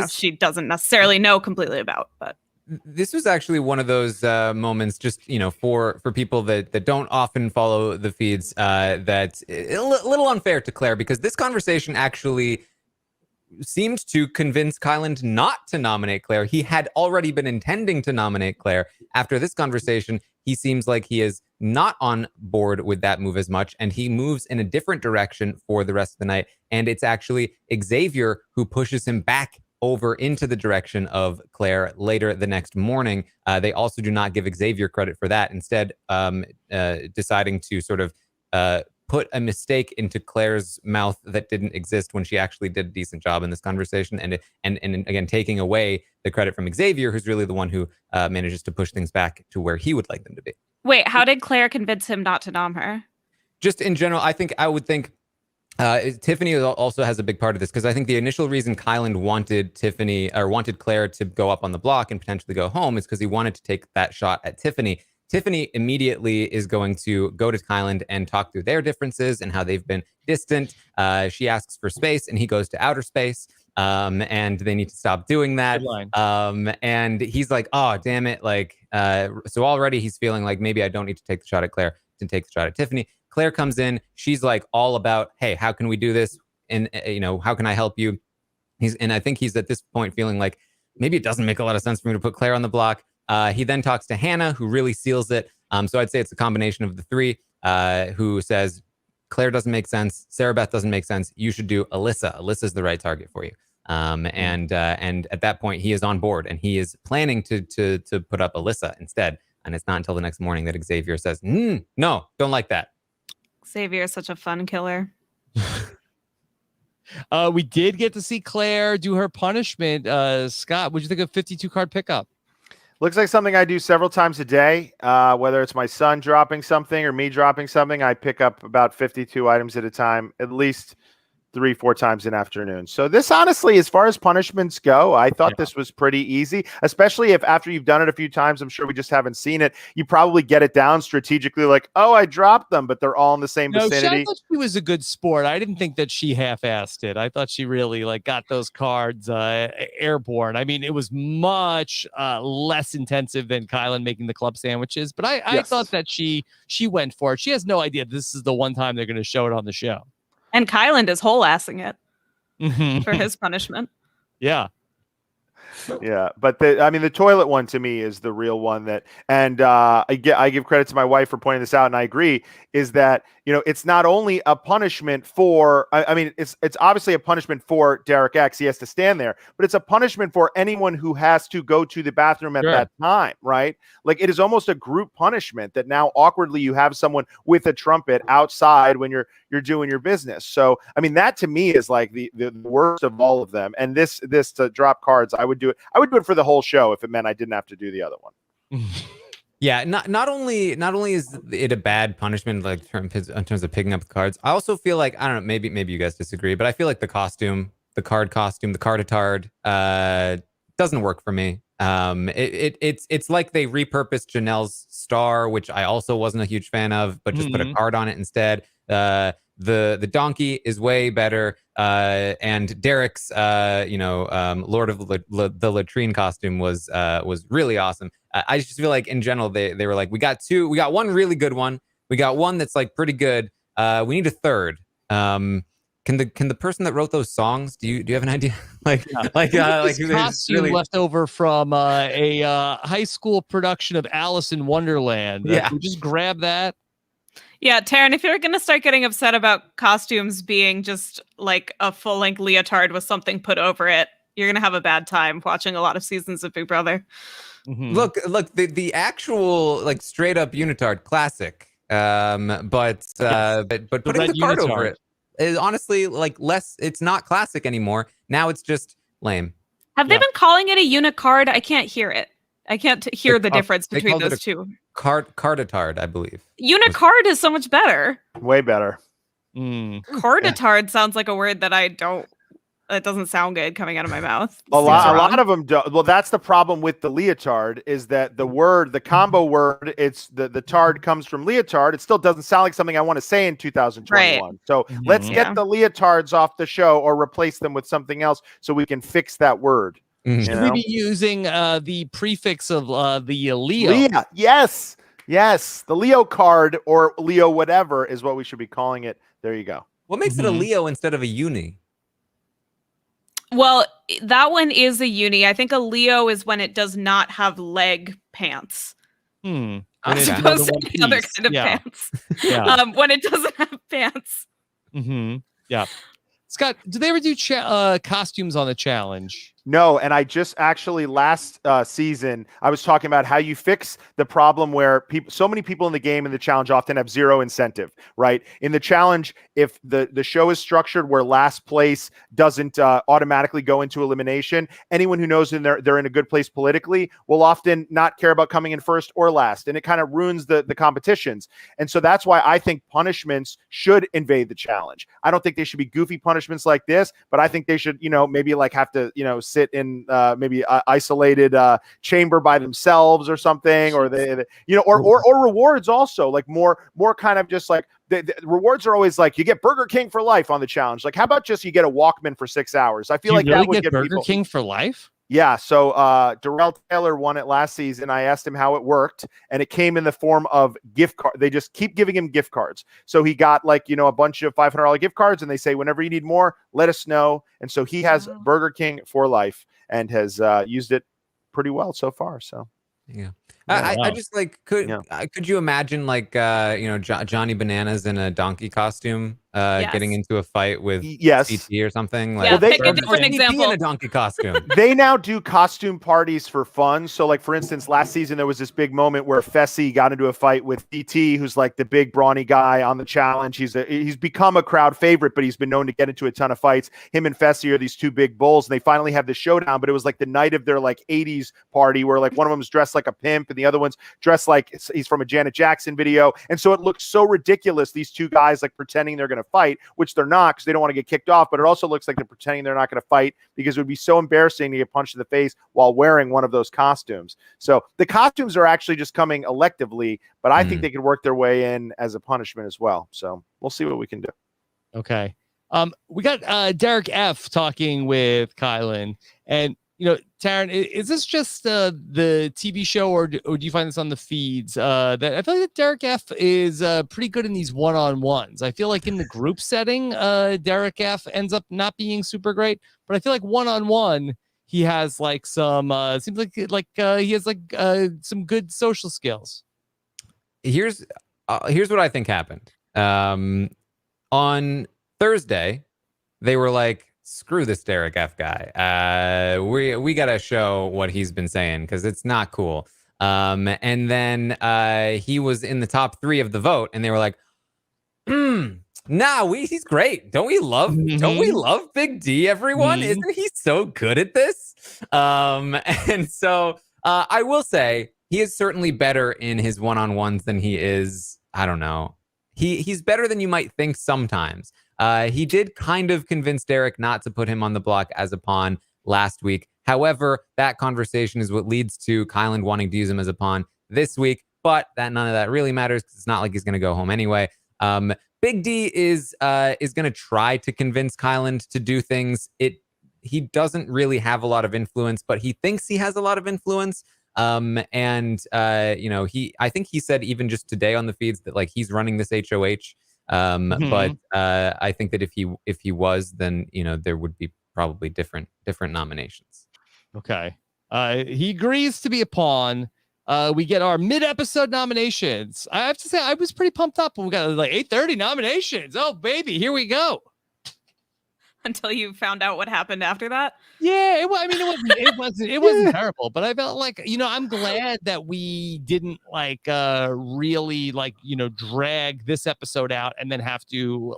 she doesn't necessarily know completely about. But this was actually one of those moments, just for people that don't often follow the feeds, that's a little unfair to Claire, because this conversation actually seemed to convince Kyland not to nominate Claire. He had already been intending to nominate Claire. After this conversation, he seems like he is not on board with that move as much, and he moves in a different direction for the rest of the night. And it's actually Xavier who pushes him back over into the direction of Claire later the next morning. They also do not give Xavier credit for that, instead deciding to sort of put a mistake into Claire's mouth that didn't exist when she actually did a decent job in this conversation, and again taking away the credit from Xavier, who's really the one who manages to push things back to where he would like them to be. Wait, how did Claire convince him not to nom her? Just in general, I would think Tiffany also has a big part of this, because I think the initial reason Kyland wanted Claire to go up on the block and potentially go home is because he wanted to take that shot at Tiffany. Tiffany immediately is going to go to Kyland and talk through their differences and how they've been distant. She asks for space and he goes to outer space. And they need to stop doing that. And he's like, oh, damn it. Like, so already he's feeling like maybe I don't need to take the shot at Claire to take the shot at Tiffany. Claire comes in. She's like all about, hey, how can we do this? And, how can I help you? And I think he's at this point feeling like maybe it doesn't make a lot of sense for me to put Claire on the block. He then talks to Hannah, who really seals it. So I'd say it's a combination of the three, who says, Claire doesn't make sense. Sarah Beth doesn't make sense. You should do Alyssa. Alyssa's the right target for you. And at that point, he is on board, and he is planning to put up Alyssa instead. And it's not until the next morning that Xavier says, "No, don't like that." Xavier is such a fun killer. We did get to see Claire do her punishment. Scott, what'd you think of 52 card pickup? Looks like something I do several times a day. Whether it's my son dropping something or me dropping something, I pick up about 52 items at a time, at least 3-4 times an afternoon. So this, honestly, as far as punishments go, I thought this was pretty easy, especially if after you've done it a few times, I'm sure we just haven't seen it, you probably get it down strategically like, oh, I dropped them, but they're all in the same vicinity. I thought she was a good sport. I didn't think that she half-assed it. I thought she really got those cards airborne. I mean, it was much less intensive than Kyland making the club sandwiches, but I thought that she went for it. She has no idea this is the one time they're going to show it on the show. And Kyland is whole-assing it for his punishment. Yeah. Yeah, but the toilet one to me is the real one that, and I give credit to my wife for pointing this out, and I agree, is that, it's not only a punishment for, it's obviously a punishment for Derek X, he has to stand there, but it's a punishment for anyone who has to go to the bathroom at that time, right? Like, it is almost a group punishment that now awkwardly you have someone with a trumpet outside when you're doing your business. So, that to me is like the worst of all of them. And this to drop cards, I would do it for the whole show if it meant I didn't have to do the other one. Yeah, not only is it a bad punishment, like in terms of picking up the cards, I also feel like, I don't know, maybe you guys disagree, but I feel like the card carditard doesn't work for me. It's like they repurposed Janelle's star, which I also wasn't a huge fan of, but just put a card on it instead. The donkey is way better, and Derek's Lord of the Latrine costume was really awesome. I just feel like in general they were like, we got one really good one, we got one that's like pretty good, we need a third. Can the person that wrote those songs, do you have an idea? like costume really left over from a high school production of Alice in Wonderland. Can we just grab that? Yeah, Taran, if you're going to start getting upset about costumes being just like a full-length leotard with something put over it, you're going to have a bad time watching a lot of seasons of Big Brother. Look, the actual like straight up unitard classic, but putting the card over it is honestly like less. It's not classic anymore. Now it's just lame. Have they been calling it a unicard? I can't hear it. I can't hear the difference between those two. Carditard, I believe. Unicard is so much better. Way better. Carditard sounds like a word that it doesn't sound good coming out of my mouth. A lot of them do. Well, that's the problem with the leotard, is that the combo word, it's the tard comes from leotard. It still doesn't sound like something I want to say in 2021. Right. So let's get the leotards off the show or replace them with something else so we can fix that word. Should we be using the prefix of the Leo? Leah, yes. The Leo card or Leo whatever is what we should be calling it. There you go. What makes it a Leo instead of a uni? Well, that one is a uni. I think a Leo is when it does not have leg pants. As opposed to any other kind of pants. When it doesn't have pants. Yeah. Scott, did they ever do costumes on the challenge? No, and I just actually last season, I was talking about how you fix the problem where so many people in the game in the challenge often have zero incentive, right? In the challenge, if the show is structured where last place doesn't automatically go into elimination, anyone who knows they're in a good place politically will often not care about coming in first or last, and it kind of ruins the competitions. And so that's why I think punishments should invade the challenge. I don't think they should be goofy punishments like this, but I think they should, maybe like have to, sit in maybe isolated chamber by themselves or something, or or rewards also, like more kind of just like the rewards are always like you get Burger King for life on the challenge. Like, how about just you get a Walkman for 6 hours? I feel like really that would get Burger people King for life. Yeah, so Darrell Taylor won it last season. I asked him how it worked, and it came in the form of gift card. They just keep giving him gift cards. So he got a bunch of $500 gift cards, and they say, whenever you need more, let us know. And so he has Burger King for life and has used it pretty well so far. So yeah. I just like could Yeah. could you imagine like Johnny Bananas in a donkey costume getting into a fight with Yes. CT or something? Like, Yeah, they- pick a or different CT example. in a donkey costume. They now do costume parties for fun. So, like, for instance, last season there was this big moment where Fessy got into a fight with DT, who's like the big brawny guy on the challenge. He's become a crowd favorite, but he's been known to get into a ton of fights. Him and Fessy are these two big bulls, and they finally have the showdown. But it was like the night of their like 80s party where like one of them's dressed like a pimp and the other one's dressed like he's from a Janet Jackson video. And so it looks so ridiculous, these two guys like pretending they're going to fight, which they're not because they don't want to get kicked off. But it also looks like they're pretending they're not going to fight because it would be so embarrassing to get punched in the face while wearing one of those costumes. So the costumes are actually just coming electively, but I think they could work their way in as a punishment as well. So we'll see what we can do. Okay. We got Derek F talking with Kyland, and Taran, is this just the TV show, or do you find this on the feeds? That I feel like that Derek F is pretty good in these one-on-ones. I feel like in the group setting, Derek F ends up not being super great, but I feel like one-on-one he has like some. Seems like he has like some good social skills. Here's what I think happened. On Thursday, they were like, screw this Derek F guy. We gotta show what he's been saying because it's not cool. And then he was in the top 3 of the vote, and they were like, he's great. Don't we love Big D, everyone? Isn't he so good at this? And so I will say he is certainly better in his one-on-ones than he is, I don't know. He's better than you might think sometimes. He did kind of convince Derek not to put him on the block as a pawn last week. However, that conversation is what leads to Kyland wanting to use him as a pawn this week, but none of that really matters because it's not like he's going to go home anyway. Big D is going to try to convince Kyland to do things. He doesn't really have a lot of influence, but he thinks he has a lot of influence. I think he said even just today on the feeds that like he's running this HOH. But I think that if he was, then there would be probably different nominations. Okay. He agrees to be a pawn. We get our mid-episode nominations. I have to say I was pretty pumped up when we got like 8:30 nominations. Oh baby, here we go. Until you found out what happened after that. Yeah, it wasn't terrible, but I felt like, I'm glad that we didn't really drag this episode out and then have to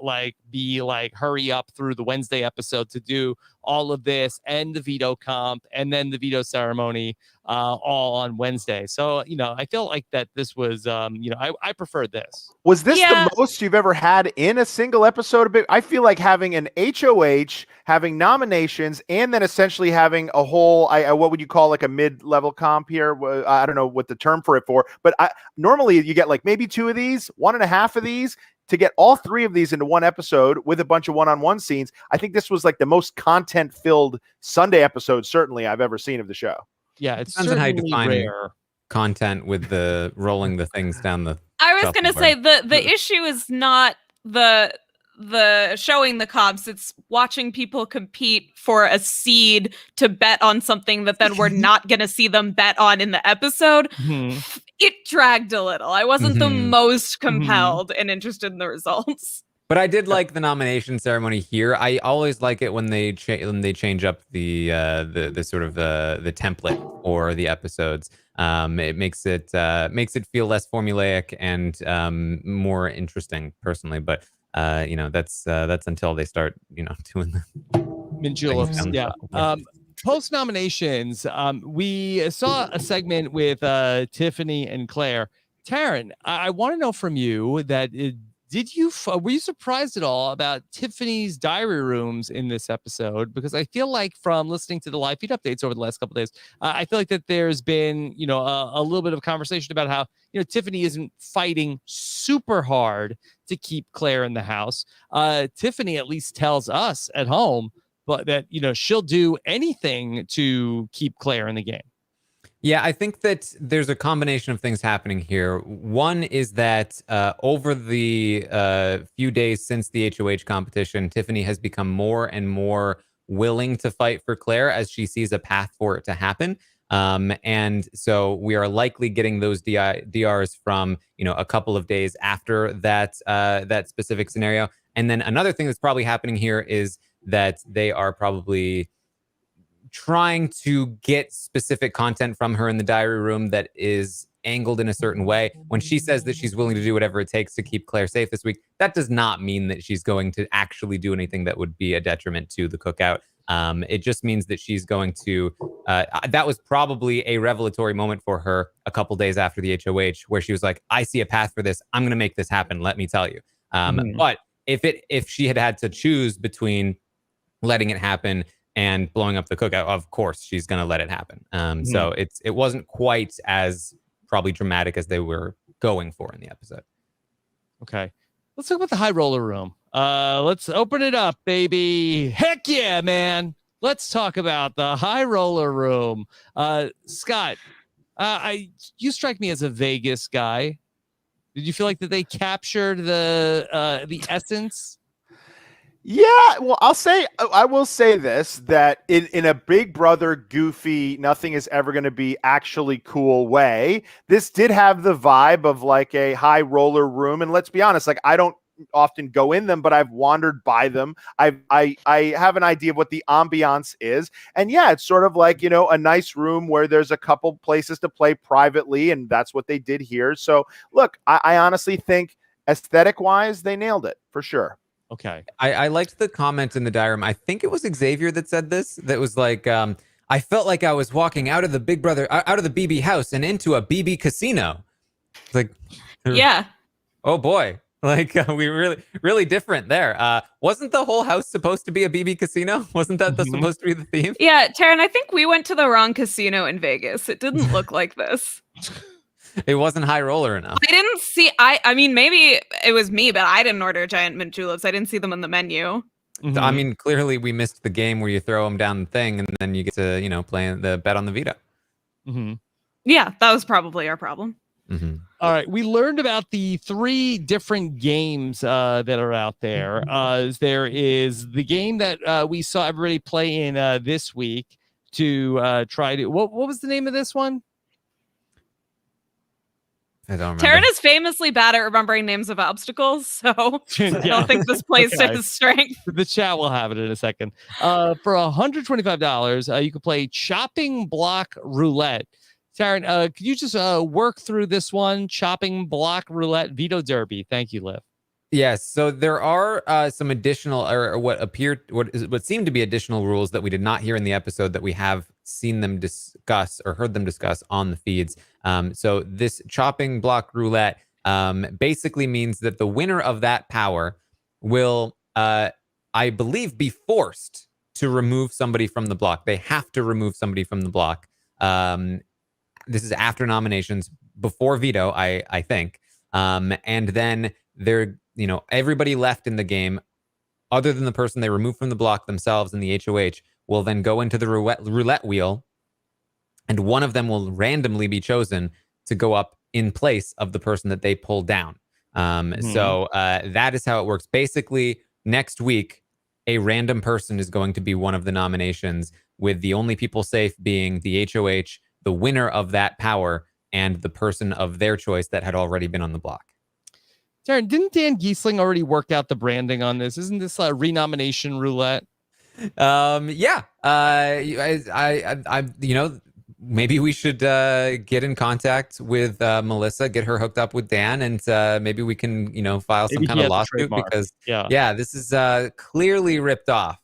hurry up through the Wednesday episode to do all of this and the veto comp and then the veto ceremony all on Wednesday. So, I feel like that this was, I preferred this. Was this the most you've ever had in a single episode of Big? I feel like having an HOH, having nominations, and then essentially having a whole, what would you call like a mid-level comp here? I don't know what the term for it for, but normally you get like maybe 2 of these, 1.5 of these. To get all 3 of these into one episode with a bunch of one-on-one scenes, I think this was like the most content-filled Sunday episode certainly I've ever seen of the show. Yeah, it's depends on how you define rare content with the rolling the things down the. I was going to say the issue is not the showing the comps, it's watching people compete for a seed to bet on something that then we're not going to see them bet on in the episode. It dragged a little. I wasn't the most compelled and interested in the results. But I did like the nomination ceremony here. I always like it when they change up the sort of the template or the episodes. It makes it feel less formulaic and more interesting personally. But that's until they start doing the Minjulips. Yeah. Post nominations, we saw a segment with Tiffany and Claire. Taran, I want to know from you that were you surprised at all about Tiffany's diary rooms in this episode? Because I feel like from listening to the live feed updates over the last couple of days, I feel like that there's been a little bit of conversation about how Tiffany isn't fighting super hard to keep Claire in the house. Tiffany at least tells us at home, but that she'll do anything to keep Claire in the game. Yeah, I think that there's a combination of things happening here. One is that over the few days since the HOH competition, Tiffany has become more and more willing to fight for Claire as she sees a path for it to happen. And so we are likely getting those DRs from, a couple of days after that specific scenario. And then another thing that's probably happening here is that they are probably trying to get specific content from her in the diary room that is angled in a certain way. When she says that she's willing to do whatever it takes to keep Claire safe this week, that does not mean that she's going to actually do anything that would be a detriment to the cookout. It just means that she's going to, that was probably a revelatory moment for her a couple days after the HOH, where she was like, I see a path for this. I'm going to make this happen. Let me tell you. But if she had to choose between letting it happen and blowing up the cookout, of course she's going to let it happen. So it wasn't quite as probably dramatic as they were going for in the episode. Okay, let's talk about the high roller room. Let's open it up, baby. Heck yeah, man. Let's talk about the high roller room. Scott, you strike me as a Vegas guy. Did you feel like that they captured the essence? Yeah, well, I will say this, that in a Big Brother goofy, nothing is ever going to be actually cool way, this did have the vibe of like a high roller room. And let's be honest, like, I don't often go in them, but I've wandered by them. I have an idea of what the ambiance is. And yeah, it's sort of like, a nice room where there's a couple places to play privately. And that's what they did here. So look, I honestly think aesthetic wise, they nailed it for sure. Okay. I liked the comment in the diary. I think it was Xavier that said this, that was like, I felt like I was walking out of the Big Brother, out of the BB house and into a BB casino. It's like, Yeah. Oh boy. Like we really different there. Wasn't the whole house supposed to be a BB casino? Wasn't that supposed to be the theme? Yeah, Taran, I think we went to the wrong casino in Vegas. It didn't look like this. It wasn't high roller enough. I didn't see. I mean, maybe it was me, but I didn't order giant mint juleps. I didn't see them on the menu. So, I mean, clearly we missed the game where you throw them down the thing and then you get to, play the bet on the veto. Yeah, that was probably our problem. All right, we learned about the 3 different games that are out there. There is the game that we saw everybody play in this week to try to. What was the name of this one? I don't remember. Taran is famously bad at remembering names of obstacles, so I don't think this plays to his strength. The chat will have it in a second. For $125, you can play Chopping Block Roulette. Taran, could you just work through this one? Chopping Block Roulette Veto Derby. Thank you, Liv. Yes, so there are some additional, or what seem to be additional rules that we did not hear in the episode that we have seen them discuss or heard them discuss on the feeds. So this chopping block roulette basically means that the winner of that power will, I believe, be forced to remove somebody from the block. They have to remove somebody from the block. This is after nominations, before veto, I think. And then they're, everybody left in the game, other than the person they removed from the block themselves in the HOH, will then go into the roulette wheel, and one of them will randomly be chosen to go up in place of the person that they pulled down. So that is how it works. Basically, next week, a random person is going to be one of the nominations, with the only people safe being the HOH, the winner of that power, and the person of their choice that had already been on the block. Taran, didn't Dan Giesling already work out the branding on this? Isn't this a renomination roulette? Yeah. Maybe we should get in contact with Melissa, get her hooked up with Dan, and maybe we can, file some kind of lawsuit, because this is clearly ripped off.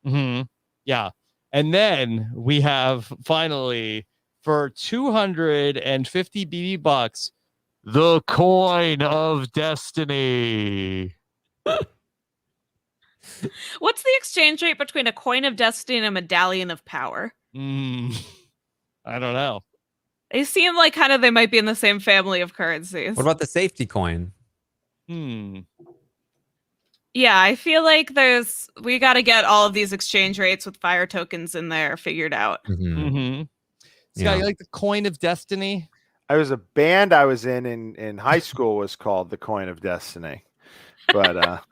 Yeah. And then we have finally, for 250 BB bucks, the coin of destiny. What's the exchange rate between a coin of destiny and a medallion of power? I don't know. They seem like kind of they might be in the same family of currencies. What about the safety coin? Yeah, I feel like we got to get all of these exchange rates with fire tokens in there figured out. Scott, you like the coin of destiny? I was a band I was in high school was called the Coin of Destiny. But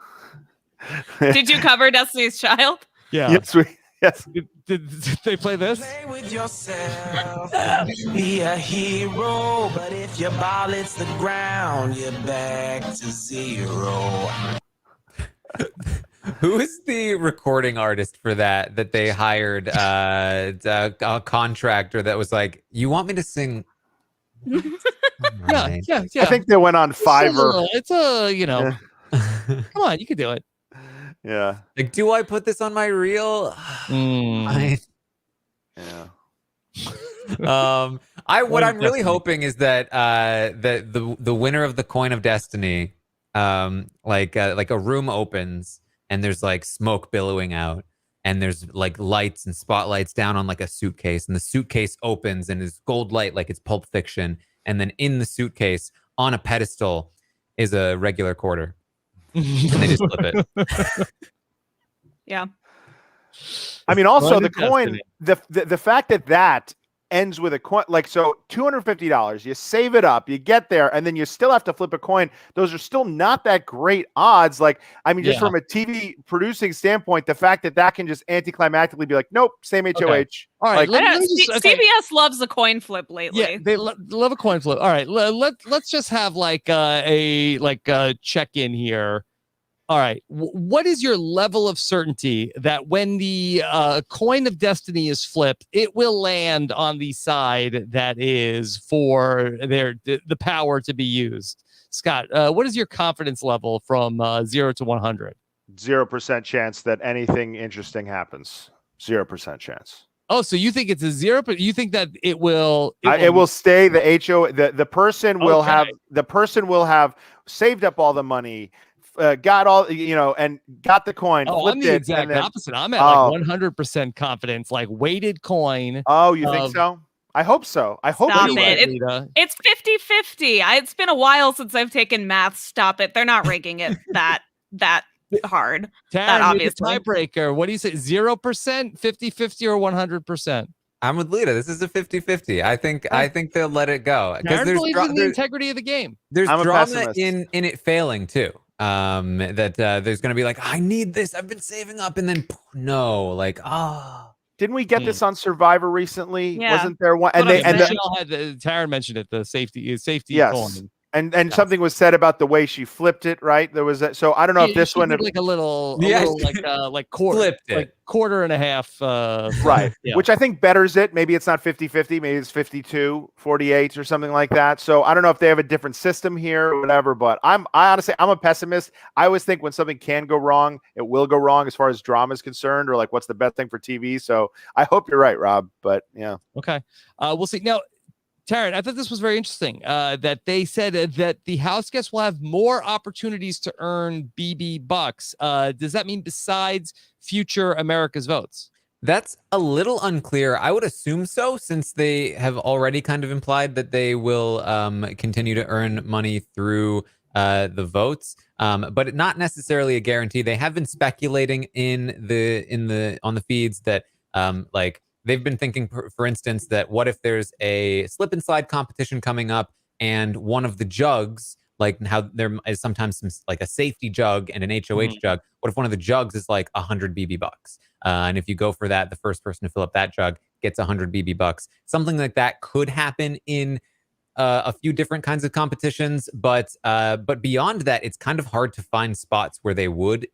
did you cover Destiny's Child? Yes, Yes. Did they play this? Play with yourself, be a hero, but if your ball hits the ground, you're back to zero. Who is the recording artist for that they hired a contractor that was like, you want me to sing? Yeah. I think they went on Fiverr. It's a come on, you can do it. Yeah. Like, do I put this on my reel? Mm. Yeah. What I'm really hoping is that that the winner of the coin of destiny, like a room opens and there's like smoke billowing out and there's like lights and spotlights down on like a suitcase, and the suitcase opens and is gold light like it's Pulp Fiction, and then in the suitcase on a pedestal is a regular quarter. And they just flip it. Yeah. I mean, also Coin the of coin, the fact that ends with a coin, like, so $250, you save it up, you get there, and then you still have to flip a coin. Those are still not that great odds. Like, I mean, just from a TV producing standpoint, the fact that can just anticlimactically be like, nope, same HOH. Okay. All right. Like, CBS loves a coin flip lately. Yeah, they love a coin flip. All right. Let's just have like a check-in here. All right. What is your level of certainty that when the coin of destiny is flipped, it will land on the side that is for the power to be used? Scott, what is your confidence level from 0 to 100? 0% chance that anything interesting happens. 0% chance. Oh, so you think it's a 0, but you think that it will stay the HO. The person will have saved up all the money. Got all, and got the coin. Oh, I'm the exact opposite. I'm at like 100% confidence, like weighted coin. Oh, you think so? I hope so. I hope Stop you it. It's 50-50. It's been a while since I've taken math. Stop it. They're not rigging it that hard. Taran, that obviously. Tiebreaker. What do you say? 0%, 50-50, or 100%? I'm with Lita. This is a 50-50. I think they'll let it go because there's the integrity of the game. There's drama in it failing too. That there's going to be like, I need this. I've been saving up, and then no, Didn't we get this on Survivor recently? Yeah. Wasn't there one? And Taran mentioned it. The safety. Yes. Coin. And something was said about the way she flipped it, right? There was so I don't know if this one like a little like quarter, flipped it. like quarter and a half, right? Yeah. Which I think betters it. Maybe it's not 50-50, maybe it's 52-48 or something like that. So I don't know if they have a different system here or whatever. But I honestly, I'm a pessimist. I always think when something can go wrong, it will go wrong as far as drama is concerned, or like what's the best thing for TV. So I hope you're right, Rob. But yeah, okay, we'll see now. Taran, I thought this was very interesting that they said that the house guests will have more opportunities to earn BB bucks. Does that mean besides future America's votes? That's a little unclear. I would assume so, since they have already kind of implied that they will continue to earn money through the votes, but not necessarily a guarantee. They have been speculating on the feeds that they've been thinking, for instance, that what if there's a slip and slide competition coming up, and one of the jugs, like how there is sometimes some, like a safety jug and an HOH jug. What if one of the jugs is like 100 BB bucks? And if you go for that, the first person to fill up that jug gets 100 BB bucks. Something like that could happen in a few different kinds of competitions, but beyond that, it's kind of hard to find spots where they would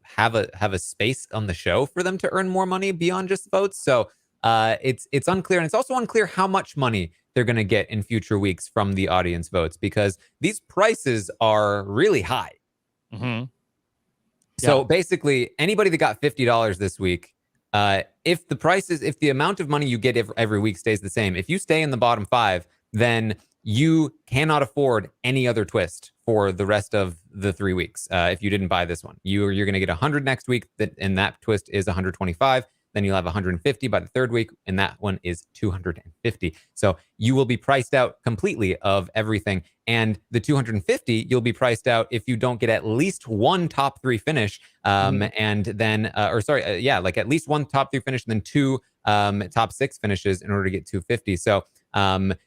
have a space on the show for them to earn more money beyond just votes. So it's unclear, and it's also unclear how much money they're going to get in future weeks from the audience votes, because these prices are really high. So basically, anybody that got $50 this week, if the amount of money you get every week stays the same, if you stay in the bottom 5, then you cannot afford any other twist for the rest of the 3 weeks. If you didn't buy this one, you're going to get 100 next week, and that twist is 125. Then you'll have 150 by the third week, and that one is 250. So you will be priced out completely of everything. And the 250, you'll be priced out if you don't get at least one top 3 finish, and then, at least one top 3 finish, and then 2 top 6 finishes in order to get 250. So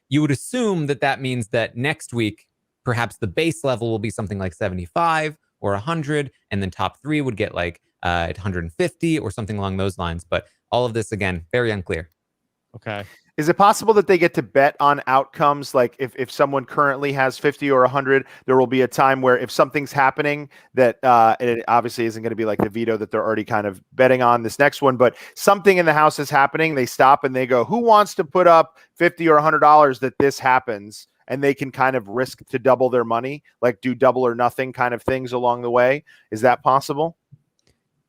you would assume that means that next week, perhaps the base level will be something like 75 or 100, and then top 3 would get like at 150 or something along those lines. But all of this, again, very unclear. Okay. Is it possible that they get to bet on outcomes? Like if someone currently has 50 or 100, there will be a time where if something's happening that it obviously isn't going to be like the veto that they're already kind of betting on this next one, but something in the house is happening. They stop and they go, who wants to put up 50 or $100 that this happens? And they can kind of risk to double their money, like do double or nothing kind of things along the way. Is that possible?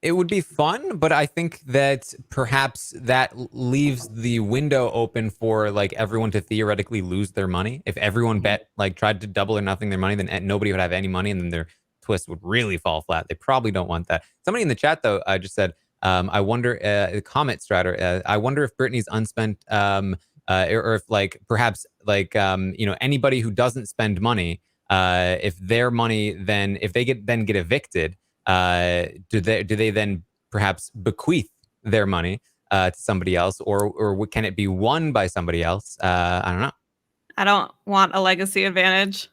It would be fun, but I think that perhaps that leaves the window open for like everyone to theoretically lose their money. If everyone bet, like tried to double or nothing their money, then nobody would have any money, and then their twist would really fall flat. They probably don't want that. Somebody in the chat though, just said, I wonder, comment Stratter, I wonder if Brittany's unspent, or if like perhaps like anybody who doesn't spend money, if their money then if they get evicted. Do they then perhaps bequeath their money to somebody else, or can it be won by somebody else? I don't know. I don't want a legacy advantage.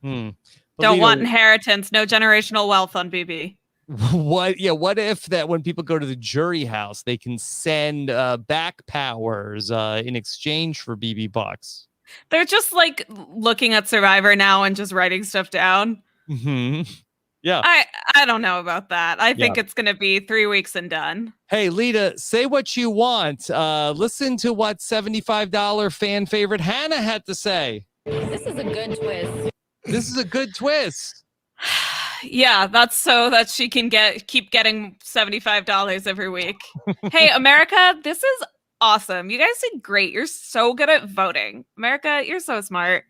But don't want inheritance. No generational wealth on BB. What if that when people go to the jury house, they can send back powers in exchange for BB bucks? They're just like looking at Survivor now and just writing stuff down. Yeah. I don't know about that. I think it's going to be 3 weeks and done. Hey, Lita, say what you want. Listen to what $75 fan favorite Hannah had to say. This is a good twist. This is a good twist. Yeah, that's so that she can keep getting $75 every week. Hey, America, this is awesome. You guys did great. You're so good at voting. America, you're so smart.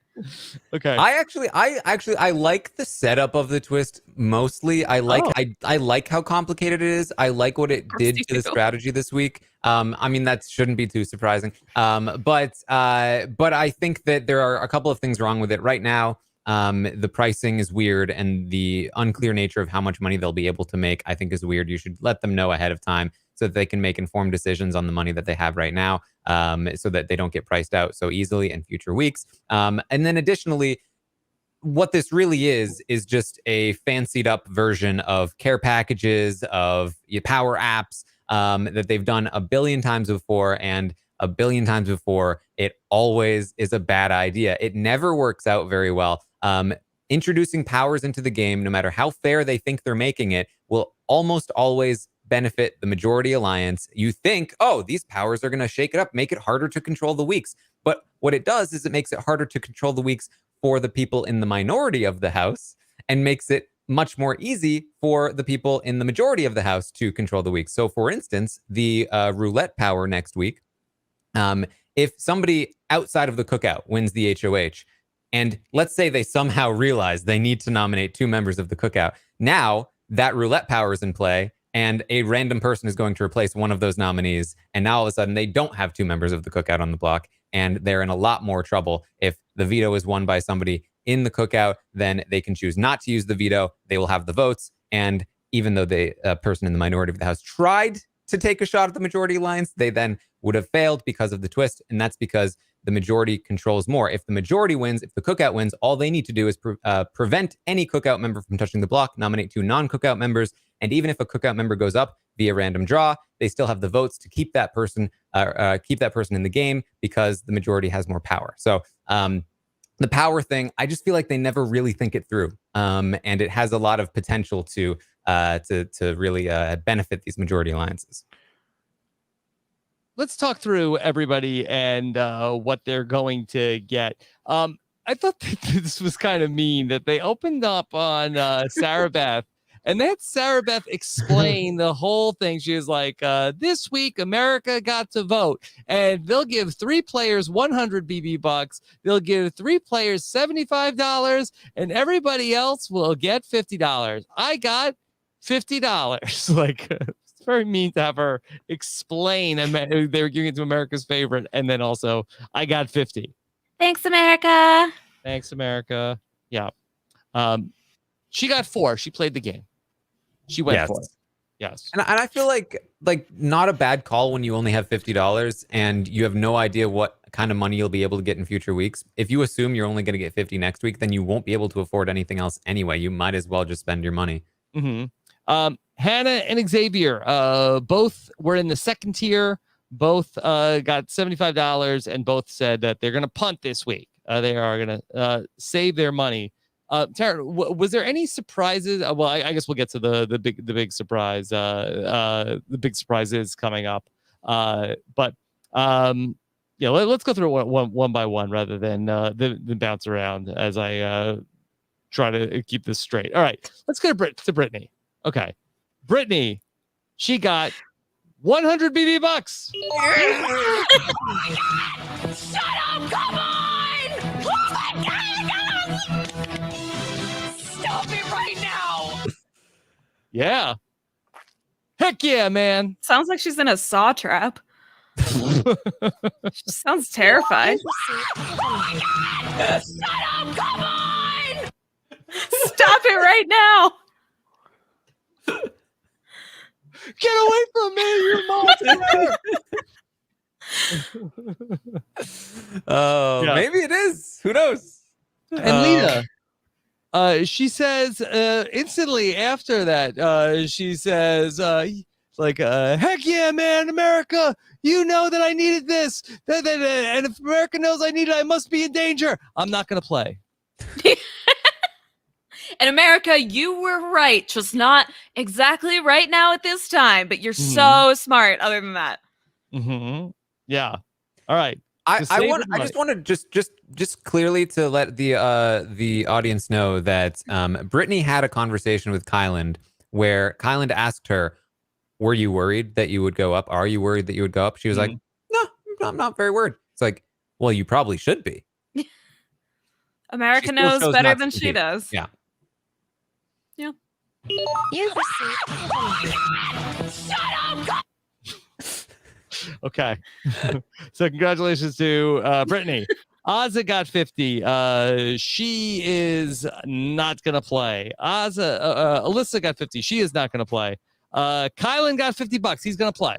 Okay. I like the setup of the twist mostly. I like how complicated it is. I like what it did to the strategy this week. I mean, that shouldn't be too surprising. But I think that there are a couple of things wrong with it right now. The pricing is weird, and the unclear nature of how much money they'll be able to make, I think, is weird. You should let them know ahead of time so that they can make informed decisions on the money that they have right now, so that they don't get priced out so easily in future weeks. And then additionally, what this really is just a fancied up version of care packages, of your power apps, that they've done a billion times before, and a billion times before, it always is a bad idea. It never works out very well. Introducing powers into the game, no matter how fair they think they're making it, will almost always benefit the majority alliance. You think, oh, these powers are going to shake it up, make it harder to control the weaks. But what it does is it makes it harder to control the weaks for the people in the minority of the house, and makes it much more easy for the people in the majority of the house to control the weeks. So for instance, the roulette power next week, if somebody outside of the cookout wins the HOH, and let's say they somehow realize they need to nominate 2 members of the cookout, now that roulette power is in play, and a random person is going to replace one of those nominees, and now all of a sudden they don't have 2 members of the cookout on the block, and they're in a lot more trouble. If the veto is won by somebody in the cookout, then they can choose not to use the veto. They will have the votes, and even though the person in the minority of the house tried to take a shot at the majority alliance, they then would have failed because of the twist, and that's because the majority controls more. If the majority wins, if the cookout wins, all they need to do is prevent any cookout member from touching the block, nominate 2 non-cookout members, and even if a cookout member goes up via random draw, they still have the votes to keep that person in the game, because the majority has more power. So the power thing, I just feel like they never really think it through, and it has a lot of potential to really benefit these majority alliances. Let's talk through everybody and what they're going to get. I thought that this was kind of mean that they opened up on Sarah Beth, and they had Sarah Beth explain the whole thing. She was like, this week, America got to vote, and they'll give 3 players 100 BB bucks. They'll give 3 players $75, and everybody else will get $50. I got $50. Like, it's very mean to have her explain. And they were giving it to America's favorite, and then also, I got 50. Thanks, America. Thanks, America. Yeah. She got 4. She played the game. She went for it. Yes. And I feel like not a bad call when you only have $50 and you have no idea what kind of money you'll be able to get in future weeks. If you assume you're only going to get 50 next week, then you won't be able to afford anything else anyway. You might as well just spend your money. Mm-hmm. Hannah and Xavier, both were in the second tier. Both got $75, and both said that they're going to punt this week. They are going to save their money. Taran, was there any surprises? Well, I guess we'll get to the big surprise. The big surprise is coming up. But let's go through it one by one rather than bounce around as I try to keep this straight. All right, let's go to Brittany. Okay, Brittany, she got 100 BB bucks. Oh my God! Shut up! Come on! Oh my God! Stop it right now! Yeah. Heck yeah, man. Sounds like she's in a saw trap. She sounds terrified. Oh my God! Shut up! Come on! Stop it right now! Get away from me, you monster! Oh, Yeah. maybe it is. Who knows? And Lita, she says instantly after that, she says, heck yeah, man, America, you know that I needed this. And if America knows I need it, I must be in danger. I'm not going to play. And America, you were right. Just not exactly right now at this time, but you're so smart other than that. Mm-hmm. Yeah. All right. I just want to just clearly to let the audience know that Brittany had a conversation with Kyland where Kyland asked her, "Were you worried that you would go up? Are you worried that you would go up?" She was like, "No, I'm not very worried." It's like, well, you probably should be. America knows better than she does. Yeah. Yeah. You've received. Oh my God! Shut up! Okay. So congratulations to Brittany. Ozza got 50. She is not going to play. Alyssa got 50. She is not going to play. Kylan got $50. He's going to play.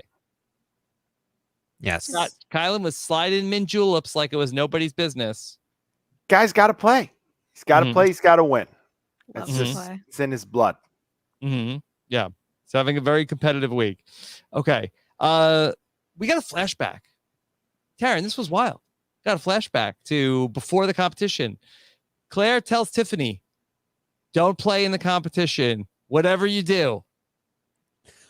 Yes. Kylan was sliding mint juleps like it was nobody's business. Guy's got to play. He's got to play. He's got to win. Love It's to just play. it's in his blood. Mm-hmm. Yeah. He's having a very competitive week. Okay. We got a flashback. Taran, this was wild. Got a flashback to before the competition. Claire tells Tiffany, don't play in the competition. Whatever you do.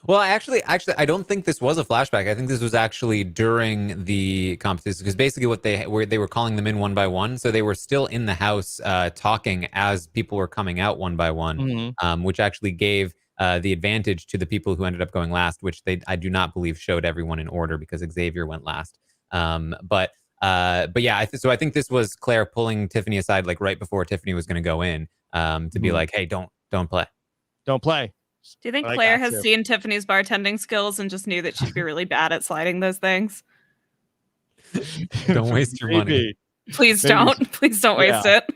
Well, actually, I don't think this was a flashback. I think this was actually during the competition because basically what they were calling them in one by one. So they were still in the house talking as people were coming out one by one, which actually gave the advantage to the people who ended up going last, which I do not believe showed everyone in order because Xavier went last. But yeah, so I think this was Claire pulling Tiffany aside like right before Tiffany was going to go in to be like, hey, don't play. Don't play. Do you think Claire has seen Tiffany's bartending skills and just knew that she'd be really bad at sliding those things? Don't waste your money. Please don't. Please don't waste it.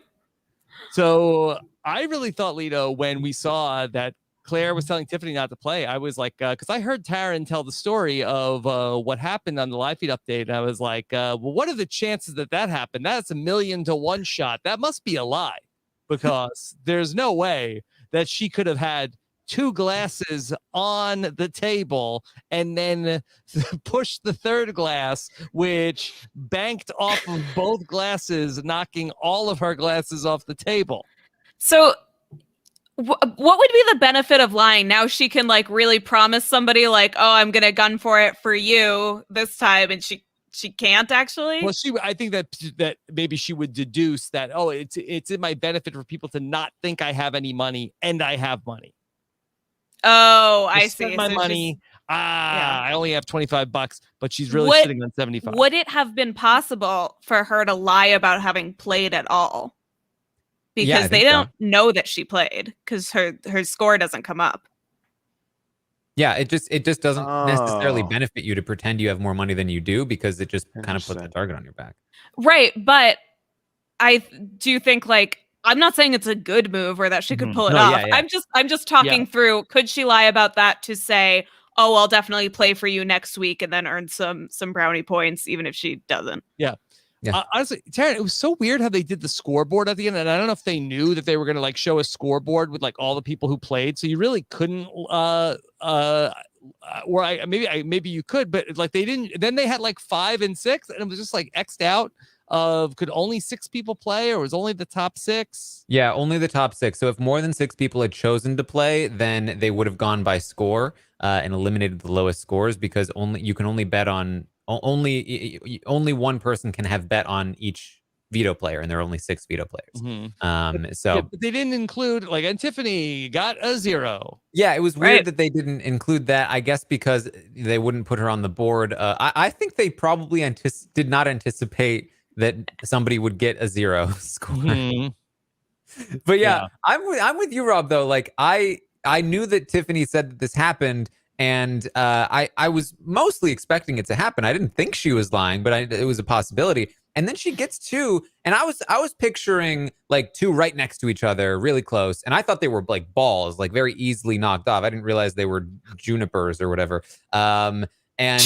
So I really thought, Lita, when we saw that Claire was telling Tiffany not to play, I was like, because I heard Taran tell the story of what happened on the live feed update. And I was like, well, what are the chances that happened? That's 1,000,000 to 1 shot. That must be a lie because there's no way that she could have had 2 glasses on the table and then pushed the 3rd glass, which banked off of both glasses, knocking all of her glasses off the table. So what would be the benefit of lying? Now she can like really promise somebody like, oh, I'm going to gun for it for you this time. And she can't actually. Well, I think that maybe she would deduce that, oh, it's in my benefit for people to not think I have any money and I have money. Oh, I see. My so money. Yeah. I only have $25, but she's really sitting on 75. Would it have been possible for her to lie about having played at all? Because they don't know that she played because her score doesn't come up. Yeah, it just doesn't necessarily benefit you to pretend you have more money than you do because it just kind of puts the target on your back. Right, but I do think like I'm not saying it's a good move or that she could pull it off. Yeah. I'm just talking through. Could she lie about that to say, "Oh, I'll definitely play for you next week," and then earn some brownie points, even if she doesn't? Yeah. Yeah. Honestly, Taran, it was so weird how they did the scoreboard at the end, and I don't know if they knew that they were going to like show a scoreboard with like all the people who played, so you really couldn't. Maybe you could, but like they didn't. Then they had like 5 and 6, and it was just like X'd out of could only 6 people play, or was only the top 6? Yeah, only the top 6. So if more than 6 people had chosen to play, then they would have gone by score and eliminated the lowest scores, because you can only bet on only one person can have bet on each veto player, and there are only 6 veto players. But they didn't include like, and Tiffany got a 0. Yeah, it was weird that they didn't include that. I guess because they wouldn't put her on the board. I think they probably did not anticipate that somebody would get a 0 score. But yeah, I'm with you, Rob. Though, like I knew that Tiffany said that this happened. And I was mostly expecting it to happen. I didn't think she was lying, but it was a possibility. And then she gets 2, and I was picturing like 2 right next to each other, really close. And I thought they were like balls, like very easily knocked off. I didn't realize they were junipers or whatever. And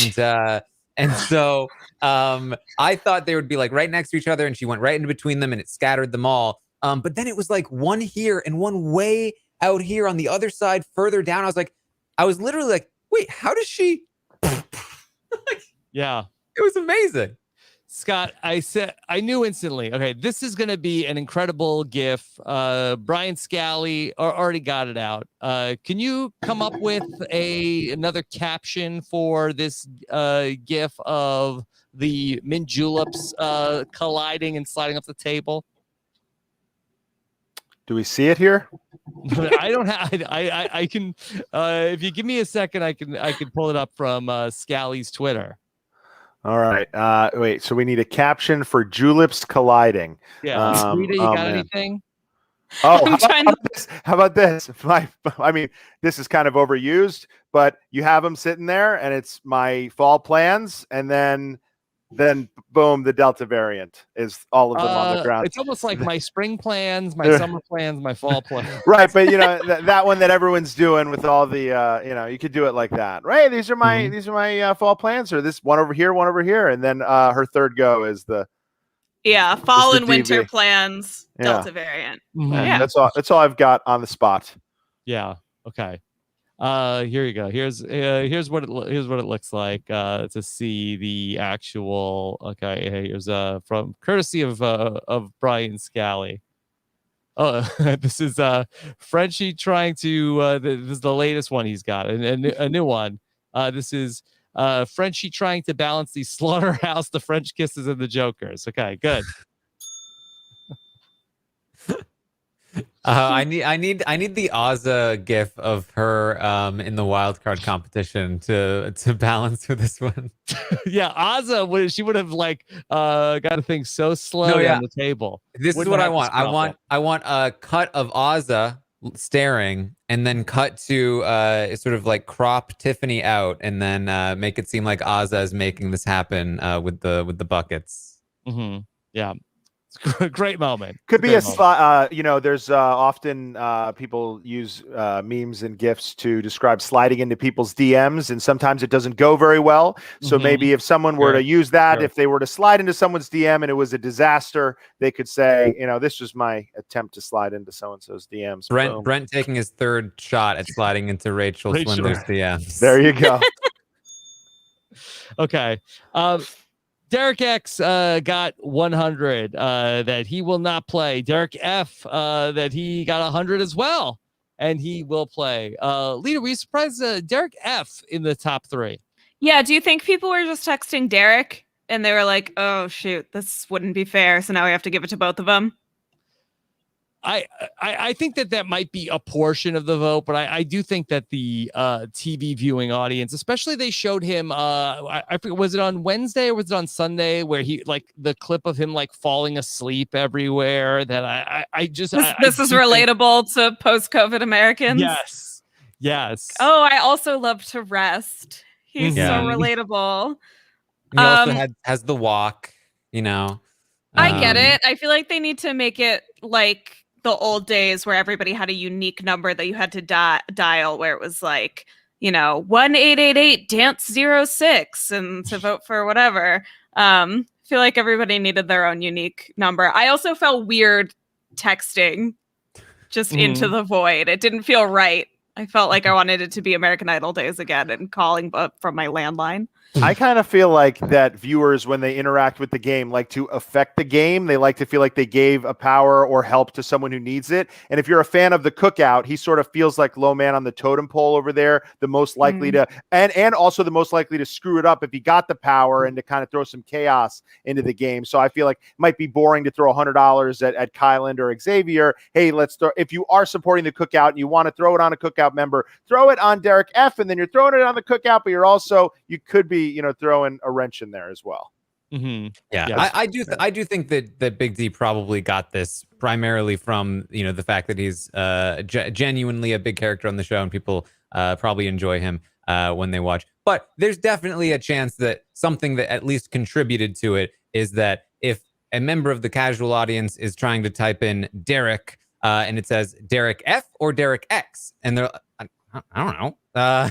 so I thought they would be like right next to each other, and she went right in between them, and it scattered them all. But then it was like one here and one way out here on the other side, further down. I was literally like, wait, how does she? Yeah. It was amazing. Scott, I knew instantly, okay, this is going to be an incredible GIF. Brian Scally already got it out. Can you come up with another caption for this GIF of the mint juleps colliding and sliding up the table? Do we see it here? I don't have. I can. If you give me a second, I can pull it up from Scally's Twitter. All right. Wait. So we need a caption for juleps colliding. Yeah. Rita, you got anything? Oh, how about this? I mean, this is kind of overused, but you have them sitting there, and it's my fall plans, and then boom, the Delta variant is all of them on the ground. It's almost like my spring plans, my summer plans, my fall plans. Right, but you know that one that everyone's doing with all the you could do it like that. Right, these are my fall plans, or this one over here, and then her third go is the fall and DV. winter plans, Delta variant. Yeah, that's all I've got on the spot. Yeah. Okay. Here you go. Here's what it looks like to see the actual. Okay, here's from courtesy of Brian Scally. Oh, this is Frenchie trying to. This is the latest one he's got, and a new one. This is Frenchie trying to balance the slaughterhouse, the French kisses, and the jokers. Okay, good. I need the Ozza gif of her in the wild card competition to balance for this one. Yeah, Ozza she would have like got to think so slow on the table. This is what I want. I want a cut of Ozza staring, and then cut to sort of like crop Tiffany out, and then make it seem like Ozza is making this happen with the buckets. Mm-hmm. Yeah. It's a great moment. Could be there's often people use memes and GIFs to describe sliding into people's DMs, and sometimes it doesn't go very well. So maybe if someone were to use that, if they were to slide into someone's DM and it was a disaster, they could say, this was my attempt to slide into so-and-so's DMs. Brent taking his third shot at sliding into Rachel Swindler's DMs. There you go. Okay. Derek X got 100 that he will not play. Derek F that he got 100 as well, and he will play. Lita, were you surprised Derek F in the top 3? Yeah, do you think people were just texting Derek and they were like, oh shoot, this wouldn't be fair, so now we have to give it to both of them? I think that might be a portion of the vote, but I do think that the TV viewing audience, especially they showed him, I forget, was it on Wednesday or was it on Sunday, where he like the clip of him like falling asleep everywhere, that this is relatable to post-COVID Americans. Yes. Oh, I also love to rest. He's so relatable. He also has the walk, I get it. I feel like they need to make it like the old days where everybody had a unique number that you had to dial, where it was like, 1-888 dance 06 and to vote for whatever. feel like everybody needed their own unique number. I also felt weird texting just into the void. It didn't feel right. I felt like I wanted it to be American Idol days again and calling from my landline. I kind of feel like that viewers, when they interact with the game, like to affect the game. They like to feel like they gave a power or help to someone who needs it. And if you're a fan of the cookout, he sort of feels like low man on the totem pole over there, the most likely to, and also the most likely to screw it up if he got the power and to kind of throw some chaos into the game. So I feel like it might be boring to throw $100 at Kyland or Xavier. Hey, let's throw, if you are supporting the cookout and you want to throw it on a cookout member, throw it on Derek F, and then you're throwing it on the cookout, but you could be, throwing a wrench in there as well. Yeah, I do think that Big D probably got this primarily from the fact that he's genuinely a big character on the show, and people probably enjoy him when they watch. But there's definitely a chance that something that at least contributed to it is that if a member of the casual audience is trying to type in Derek and it says Derek F or Derek X, and they're I don't know.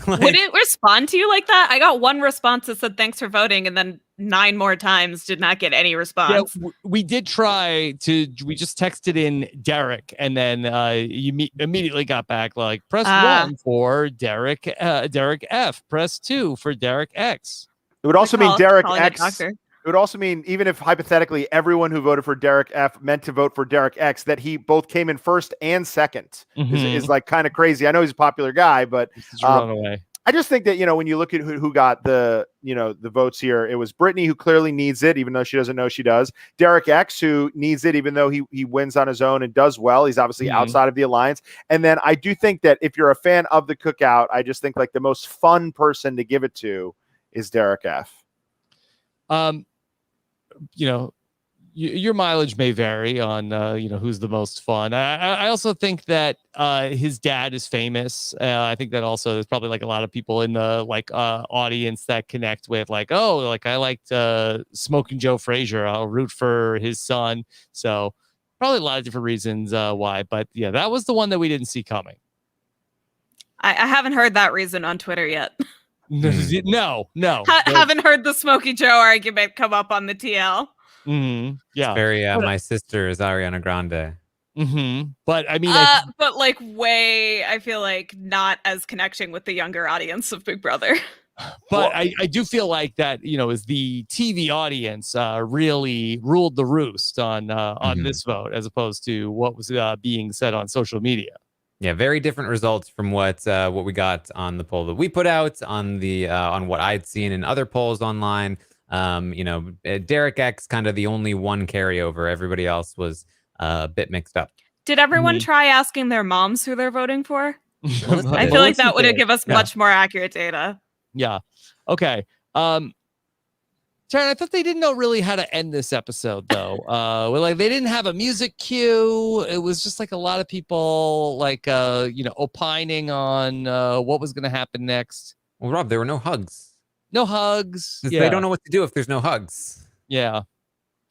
Would it respond to you like that? I got one response that said thanks for voting, and then 9 more times did not get any response. Yeah, we did try to. We just texted in Derek, and then you immediately got back like press 1 for Derek F, press 2 for Derek X. It would also mean Derek X. It would also mean, even if hypothetically everyone who voted for Derek F meant to vote for Derek X, that he both came in first and second is like kind of crazy. I know he's a popular guy, but I just think that, when you look at who got the votes here, it was Brittany, who clearly needs it, even though she doesn't know she does. Derek X, who needs it, even though he wins on his own and does well. He's obviously outside of the alliance. And then I do think that if you're a fan of the cookout, I just think like the most fun person to give it to is Derek F. Your mileage may vary on who's the most fun. I also think that his dad is famous. I think that also there's probably like a lot of people in the audience that connect with I liked Smoking Joe Frazier. I'll root for his son. So probably a lot of different reasons why. But yeah, that was the one that we didn't see coming. I haven't heard that reason on Twitter yet. No. Haven't heard the Smokey Joe argument come up on the TL. Yeah, it's very my sister is Ariana Grande. But I mean, but way, I feel like not as connecting with the younger audience of Big Brother. But I do feel like that is the TV audience really ruled the roost on this vote, as opposed to what was being said on social media. Yeah, very different results from what we got on the poll that we put out, on the on what I'd seen in other polls online. Derek X kind of the only one carryover. Everybody else was a bit mixed up. Did everyone try asking their moms who they're voting for? I feel like that would have given us much more accurate data. Yeah. Okay. Taran, I thought they didn't know really how to end this episode, though. They didn't have a music cue. It was just like a lot of people opining on what was going to happen next. Well, Rob, there were no hugs. No hugs. Yeah. They don't know what to do if there's no hugs. Yeah.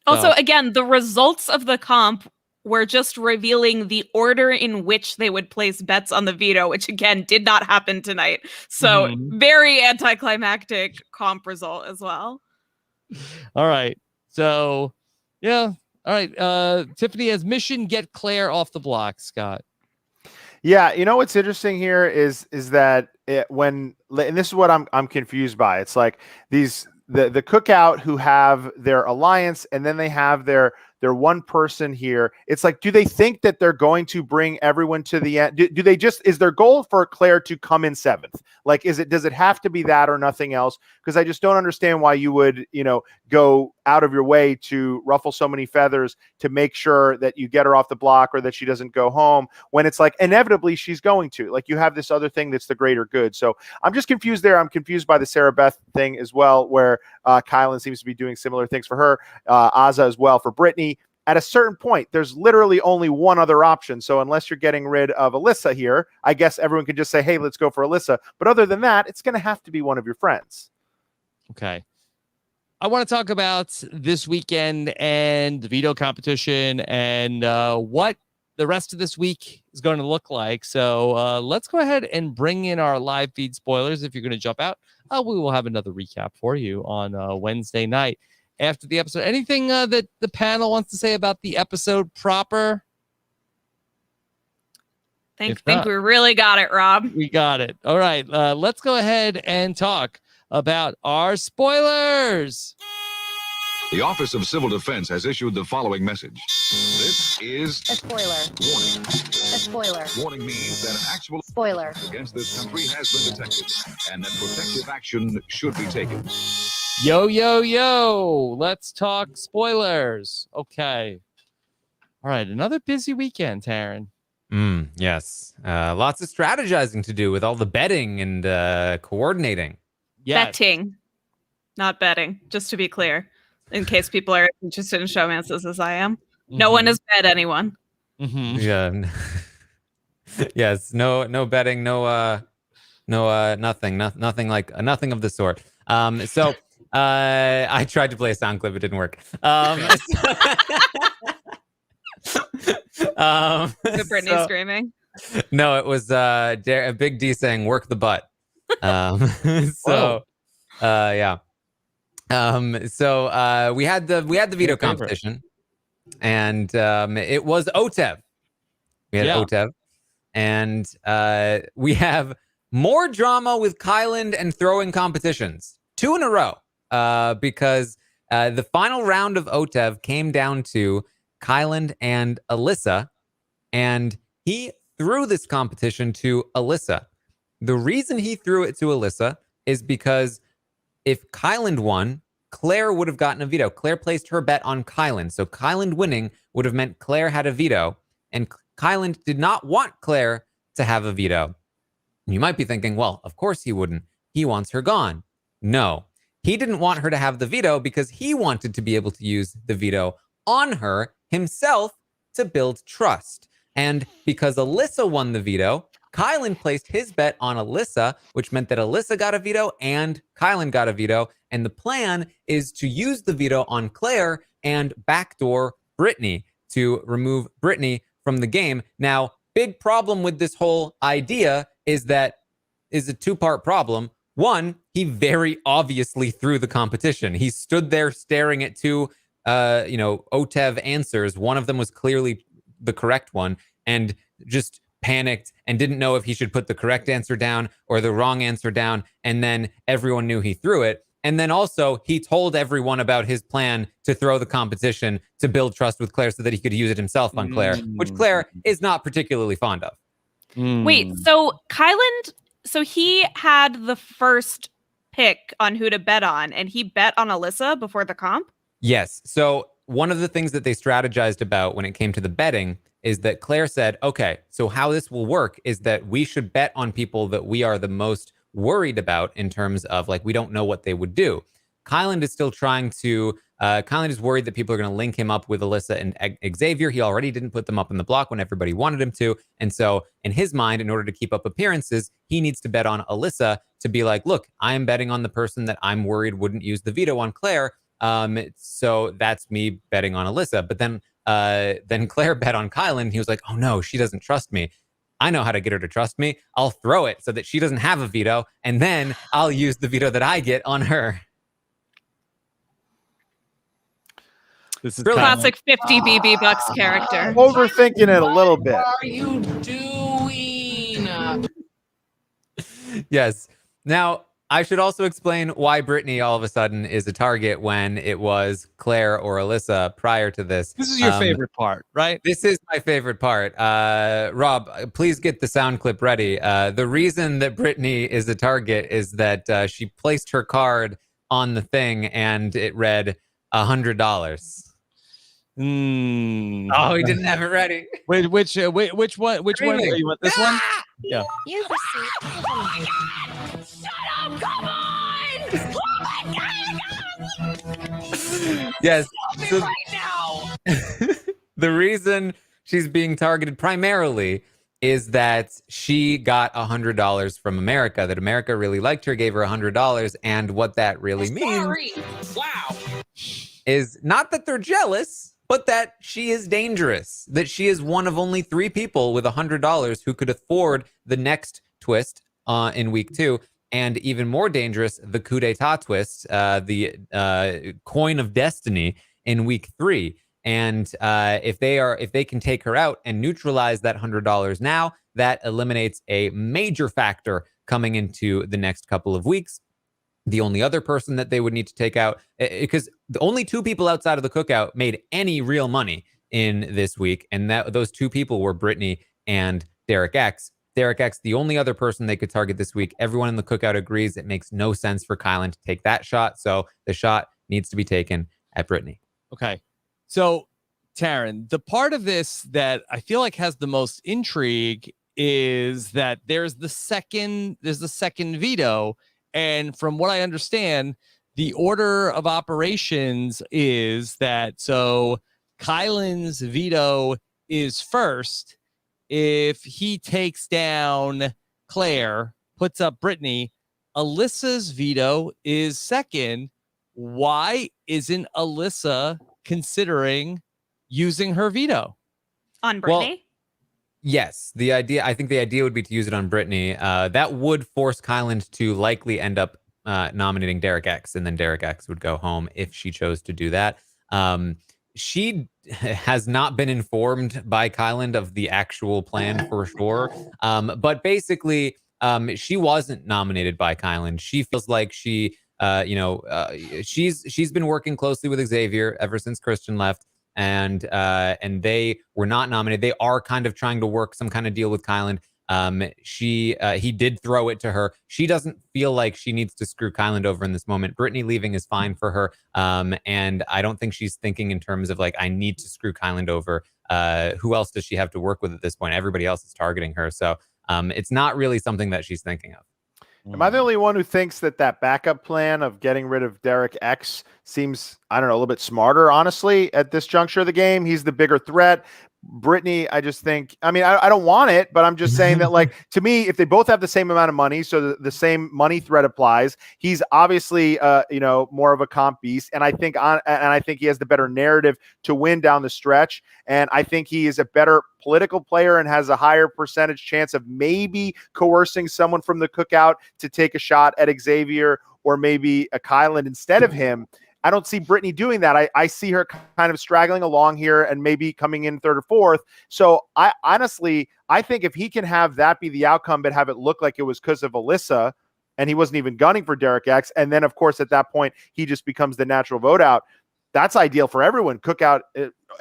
Also, again, the results of the comp were just revealing the order in which they would place bets on the veto, which again did not happen tonight. So very anticlimactic comp result as well. All right. So, yeah. All right. Tiffany has mission get Claire off the block, Scott. Yeah, what's interesting here is that and this is what I'm confused by. It's like the cookout who have their alliance, and then they have their one person here. It's like, do they think that they're going to bring everyone to the end? Do they just, is their goal for Claire to come in 7th? Like, does it have to be that or nothing else? Because I just don't understand why you would, go out of your way to ruffle so many feathers to make sure that you get her off the block or that she doesn't go home, when it's like inevitably she's going to. Like, you have this other thing that's the greater good. So I'm just confused there. I'm confused by the Sarah Beth thing as well, where Kyland seems to be doing similar things for her, Azah as well for Brittany. At a certain point, there's literally only one other option. So unless you're getting rid of Alyssa here, I guess everyone can just say, hey, let's go for Alyssa. But other than that, it's going to have to be one of your friends. Okay. I want to talk about this weekend and the veto competition and what the rest of this week is going to look like. So let's go ahead and bring in our live feed spoilers. If you're going to jump out, we will have another recap for you on Wednesday night. after the episode. Anything that the panel wants to say about the episode proper? Think we really got it, Rob. We got it. All right. Let's go ahead and talk about our spoilers. The Office of Civil Defense has issued the following message. This is A spoiler. warning. A spoiler. Warning means that an actual Spoiler. against this country has been detected and that protective action should be taken. Yo. Let's talk spoilers. Okay. All right. Another busy weekend, Taran. Yes. Lots of strategizing to do with all the betting and coordinating. Yes. Betting, not betting, just to be clear, in case people are interested in showmances as I am. No one has bet anyone. Mm-hmm. Yeah. Yes. No betting. Nothing. Nothing like nothing of the sort. So I tried to play a sound clip. It didn't work. The Britney screaming. No, it was a Big D saying "work the butt." So yeah. So we had the veto competition, and it was OTEV. We had OTEV, and we have more drama with Kyland and throwing competitions, 2 in a row, because the final round of OTEV came down to Kyland and Alyssa, and he threw this competition to Alyssa. The reason he threw it to Alyssa is because if Kyland won, Claire would have gotten a veto. Claire placed her bet on Kyland. So Kyland winning would have meant Claire had a veto, and Kyland did not want Claire to have a veto. You might be thinking, well, of course he wouldn't. He wants her gone. No, he didn't want her to have the veto because he wanted to be able to use the veto on her himself to build trust. And because Alyssa won the veto, Kyland placed his bet on Alyssa, which meant that Alyssa got a veto and Kyland got a veto. And the plan is to use the veto on Claire and backdoor Brittany to remove Brittany from the game. Now, big problem with this whole idea is that is a 2-part problem. One, he very obviously threw the competition. He stood there staring at 2 OTEV answers. One of them was clearly the correct one, and just panicked and didn't know if he should put the correct answer down or the wrong answer down. And then everyone knew he threw it. And then also he told everyone about his plan to throw the competition to build trust with Claire so that he could use it himself on Claire, which Claire is not particularly fond of. Wait, so Kyland, so he had the first pick on who to bet on, and he bet on Alyssa before the comp? Yes. So one of the things that they strategized about when it came to the betting is that Claire said, okay, so how this will work is that we should bet on people that we are the most worried about in terms of, like, we don't know what they would do. Kyland is still trying to, Kyland is worried that people are going to link him up with Alyssa and Xavier. He already didn't put them up in the block when everybody wanted him to. And so in his mind, in order to keep up appearances, he needs to bet on Alyssa to be like, look, I'm betting on the person that I'm worried wouldn't use the veto on Claire. So that's me betting on Alyssa. But then Claire bet on Kyland. He was like, oh no, she doesn't trust me. I know how to get her to trust me. I'll throw it so that she doesn't have a veto, and then I'll use the veto that I get on her. This is classic 50 BB Bucks character. Overthinking it a little bit. What are you doing? Yes. Now, I should also explain why Brittany all of a sudden is a target when it was Claire or Alyssa prior to this. This is your favorite part, right? This is my favorite part. Rob, please get the sound clip ready. The reason that Brittany is a target is that she placed her card on the thing and it read $100. Oh, he didn't have it ready. Wait, which one? Which one? You want this one? Yeah. You've received. Oh my God. Shut up! Come on! Oh my God! Yes. So, Right now. the reason she's being targeted primarily is that she got $100 from America, that America really liked her, gave her $100. And what that really means is not that they're jealous, but that she is dangerous, that she is one of only 3 people with $100 who could afford the next twist in week 2. and even more dangerous, the coup d'etat twist, the coin of destiny in week 3. And if they can take her out and neutralize that $100 now, that eliminates a major factor coming into the next couple of weeks. The only other person that they would need to take out, because the only 2 people outside of the cookout made any real money in this week, and those 2 people were Brittany and Derek X. Derek X, the only other person they could target this week. Everyone in the cookout agrees it makes no sense for Kyland to take that shot, so the shot needs to be taken at Brittany. Okay. So, Taran, the part of this that I feel like has the most intrigue is that there's the second veto. And from what I understand, the order of operations is that so Kyland's veto is first. If he takes down Claire, puts up Brittany, Alyssa's veto is second. Why isn't Alyssa considering using her veto on Brittany? Well, yes, I think the idea would be to use it on Brittany. That would force Kyland to likely end up nominating Derek X, and then Derek X would go home if she chose to do that. She has not been informed by Kyland of the actual plan for sure. But basically, she wasn't nominated by Kyland. She feels like she's been working closely with Xavier ever since Christian left. And they were not nominated. They are kind of trying to work some kind of deal with Kyland. He did throw it to her. She doesn't feel like she needs to screw Kyland over in this moment. Brittany leaving is fine for her. And I don't think she's thinking in terms of like, I need to screw Kyland over. Who else does she have to work with at this point? Everybody else is targeting her. So it's not really something that she's thinking of. Am I the only one who thinks that backup plan of getting rid of Derek X seems, I don't know, a little bit smarter, honestly, at this juncture of the game? He's the bigger threat. Brittany, I just think, I mean, I don't want it, but I'm just saying that, like, to me, if they both have the same amount of money, so the same money threat applies, he's obviously, more of a comp beast. And I think he has the better narrative to win down the stretch. And I think he is a better political player and has a higher percentage chance of maybe coercing someone from the cookout to take a shot at Xavier or maybe a Kyland instead of him. I don't see Brittany doing that. I see her kind of straggling along here and maybe coming in third or fourth. So I think if he can have that be the outcome, but have it look like it was because of Alyssa and he wasn't even gunning for Derek X. And then, of course, at that point, he just becomes the natural vote out. That's ideal for everyone. Cookout,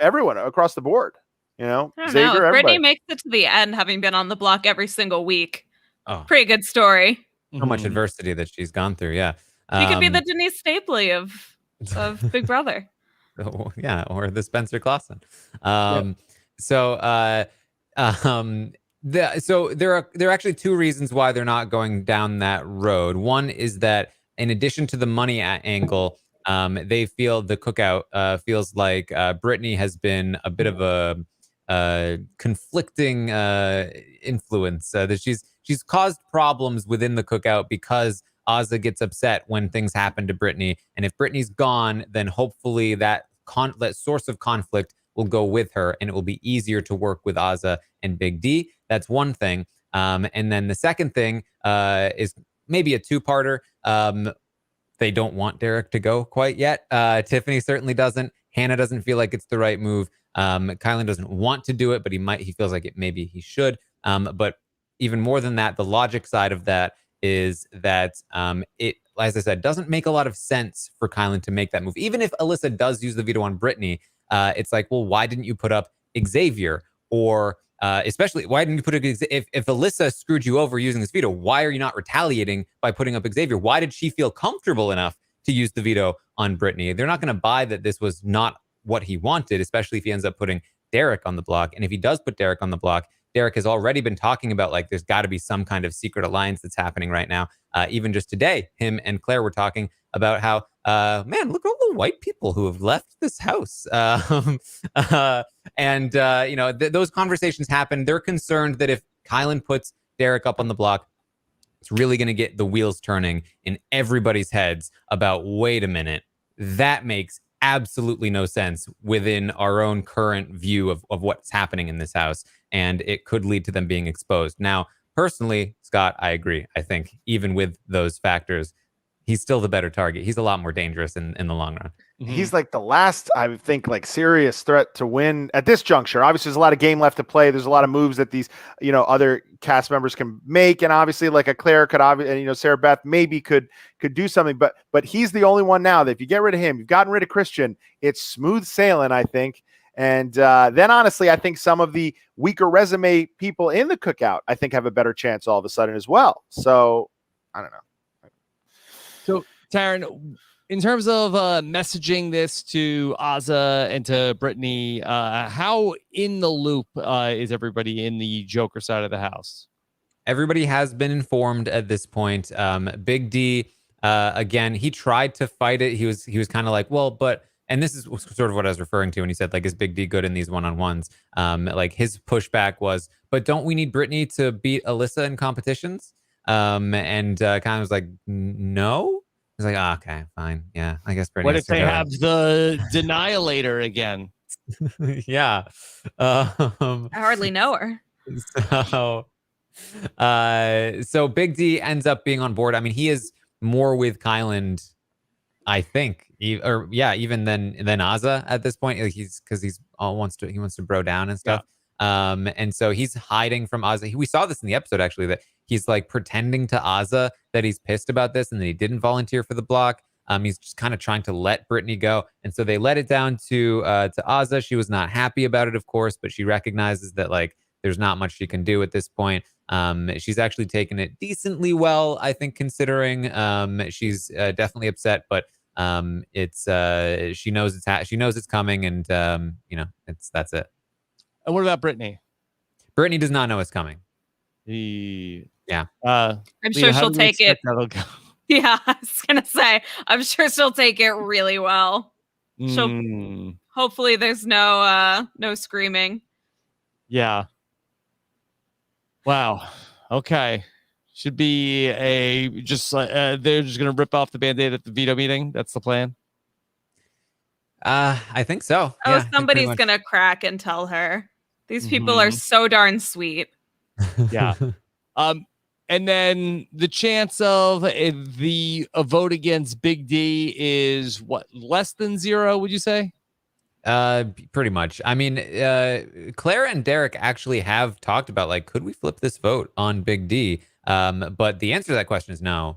everyone across the board. You know, I don't Xavier, know. If Brittany everybody. makes it to the end, having been on the block every single week. Oh, pretty good story. So much adversity that she's gone through. Yeah. She could be the Denise Stapley of Big Brother. Yeah, or the Spencer Clausen. So there are actually 2 reasons why they're not going down that road. One is that in addition to the money angle, they feel the cookout feels like Brittany has been a bit of a conflicting influence. That she's caused problems within the cookout because Azah gets upset when things happen to Brittany. And if Brittany's gone, then hopefully that source of conflict will go with her and it will be easier to work with Azah and Big D. That's one thing. And then the second thing is maybe a 2-parter. They don't want Derek to go quite yet. Tiffany certainly doesn't. Hannah doesn't feel like it's the right move. Kyland doesn't want to do it, but he feels like maybe he should. But even more than that, the logic side of that is that it, as I said, doesn't make a lot of sense for Kyland to make that move. Even if Alyssa does use the veto on Brittany, it's like, well, why didn't you put up Xavier? Or especially, why didn't you put if Alyssa screwed you over using this veto, why are you not retaliating by putting up Xavier? Why did she feel comfortable enough to use the veto on Brittany? They're not going to buy that this was not what he wanted, especially if he ends up putting Derek on the block. And if he does put Derek on the block, Derek has already been talking about, like, there's got to be some kind of secret alliance that's happening right now. Even just today, him and Claire were talking about how, man, look at all the white people who have left this house. Those conversations happen. They're concerned that if Kyland puts Derek up on the block, it's really going to get the wheels turning in everybody's heads about, wait a minute, that makes absolutely no sense within our own current view of what's happening in this house. And it could lead to them being exposed. Now, personally, Scott, I agree. I think even with those factors, he's still the better target. He's a lot more dangerous in the long run. He's like the last, I would think, like serious threat to win at this juncture. Obviously, there's a lot of game left to play. There's a lot of moves that these, other cast members can make, and obviously, like a Claire could, and Sarah Beth maybe could do something. But he's the only one now that if you get rid of him, you've gotten rid of Christian. It's smooth sailing, I think. And then honestly, I think some of the weaker resume people in the cookout, I think, have a better chance all of a sudden as well. So I don't know. So Taran, in terms of messaging this to Azza and to Brittany, how in the loop is everybody in the Joker side of the house? Everybody has been informed at this point. Big D, again, he tried to fight it. He was kind of like, well, but, and this is sort of what I was referring to when he said, like, is Big D good in these one-on-ones? Like his pushback was, but don't we need Brittany to beat Alyssa in competitions? And kind of was like, no. He's like, oh, okay, fine. Yeah, I guess Brittany. What if they have the Denialator again? Yeah. I hardly know her. So Big D ends up being on board. I mean, he is more with Kyland, I think, even than Azza at this point. Like he wants to bro down and stuff. Yeah. And so he's hiding from Azza. We saw this in the episode actually, that he's like pretending to Azza that he's pissed about this and that he didn't volunteer for the block. He's just kind of trying to let Brittany go. And so they let it down to Azza. She was not happy about it, of course, but she recognizes that like there's not much she can do at this point. She's actually taken it decently well, I think, considering she's definitely upset, but she knows it's coming, and that's it. And what about Brittany? Brittany does not know it's coming. Yeah. I'm sure she'll take it. Go? Yeah, I was gonna say, I'm sure she'll take it really well. Hopefully there's no screaming. Yeah. Wow. Okay. Should be they're just gonna rip off the Band-Aid at the veto meeting. That's the plan. I think so. Oh, yeah, somebody's gonna crack and tell her. These people are so darn sweet. Yeah. And then the chance of a vote against Big D is what, less than 0, would you say? Pretty much. I mean, Clara and Derek actually have talked about, like, could we flip this vote on Big D? But the answer to that question is no,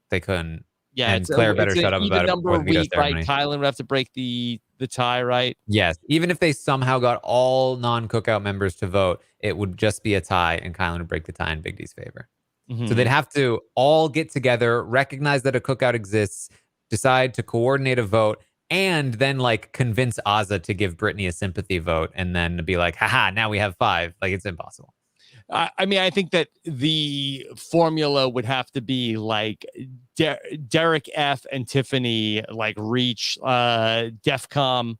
they couldn't. Yeah, and Claire better shut up about it before the veto ceremony. Right? Kyland would have to break the tie, right? Yes. Even if they somehow got all non-cookout members to vote, it would just be a tie, and Kyland would break the tie in Big D's favor. Mm-hmm. So they'd have to all get together, recognize that a cookout exists, decide to coordinate a vote, and then like convince Azza to give Brittany a sympathy vote, and then be like, haha, now we have 5. Like, it's impossible. I mean, I think that the formula would have to be like Derek F and Tiffany like reach DEFCON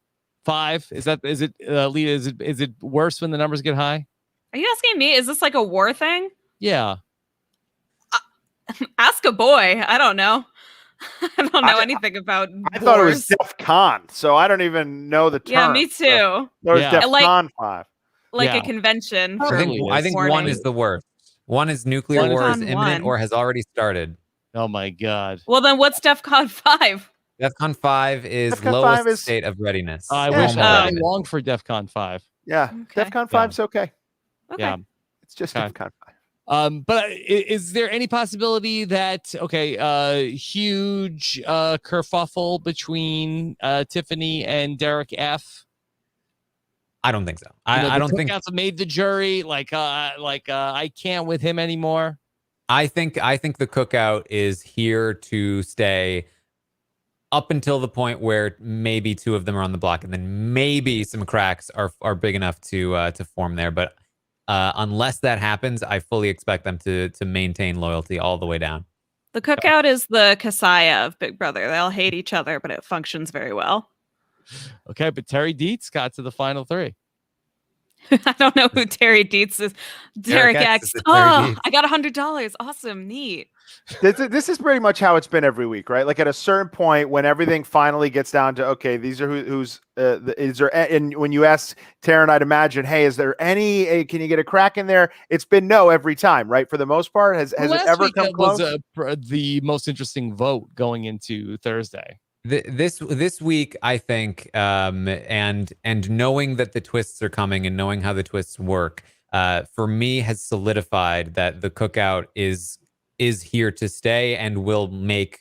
5. Is it Lita? Is it worse when the numbers get high? Are you asking me? Is this like a war thing? Yeah. Ask a boy. I don't know. I don't know anything about I thought it was DEFCON, so I don't even know the term. Yeah, me too. So there's DEFCON 5. Like a convention. I think 1 is the worst. 1 is nuclear war is imminent or has already started. Oh my God. Well, then what's DEFCON 5? DEFCON 5 is DEFCON lowest 5 is... state of readiness. I wish I long for DEFCON 5. Yeah, okay. DEFCON 5's okay. Yeah, it's just DEFCON 5. But is there any possibility that huge kerfuffle between Tiffany and Derek F? I don't think so. I don't think cookouts made the jury I can't with him anymore. I think the cookout is here to stay up until the point where maybe 2 of them are on the block, and then maybe some cracks are big enough to form there. But unless that happens, I fully expect them to maintain loyalty all the way down. The cookout is the Kasaya of Big Brother. They all hate each other, but it functions very well. Okay, but Terry Dietz got to the final 3. I don't know who Terry Dietz is. Derek X. Oh, I got $100. Awesome. Neat. This is pretty much how it's been every week, right? Like at a certain point when everything finally gets down to, okay, these are is there, and when you ask Taran, I'd imagine, hey, is there any, can you get a crack in there? It's been no every time, right? For the most part, has it ever come close? Was the most interesting vote going into Thursday. This week, I think, and knowing that the twists are coming and knowing how the twists work, for me has solidified that the cookout is here to stay and will make,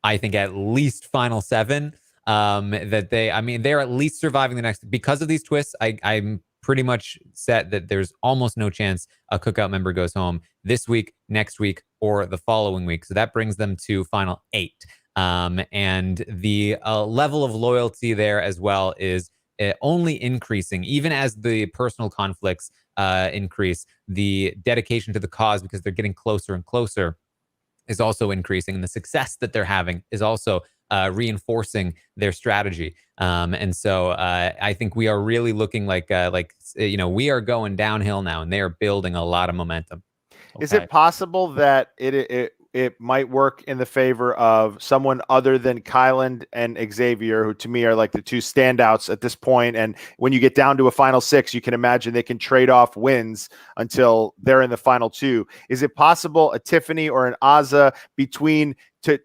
I think, at least final 7. That they're at least surviving the next, because of these twists. I'm pretty much set that there's almost no chance a cookout member goes home this week, next week, or the following week. So that brings them to final 8. And the level of loyalty there as well is only increasing, even as the personal conflicts increase. The dedication to the cause, because they're getting closer and closer, is also increasing, and the success that they're having is also reinforcing their strategy. And so I think we are really looking like we are going downhill now, and they are building a lot of momentum. Okay. Is it possible that it might work in the favor of someone other than Kyland and Xavier, who to me are like the 2 standouts at this point? And when you get down to a final 6, you can imagine they can trade off wins until they're in the final 2. Is it possible a Tiffany or an Azza between to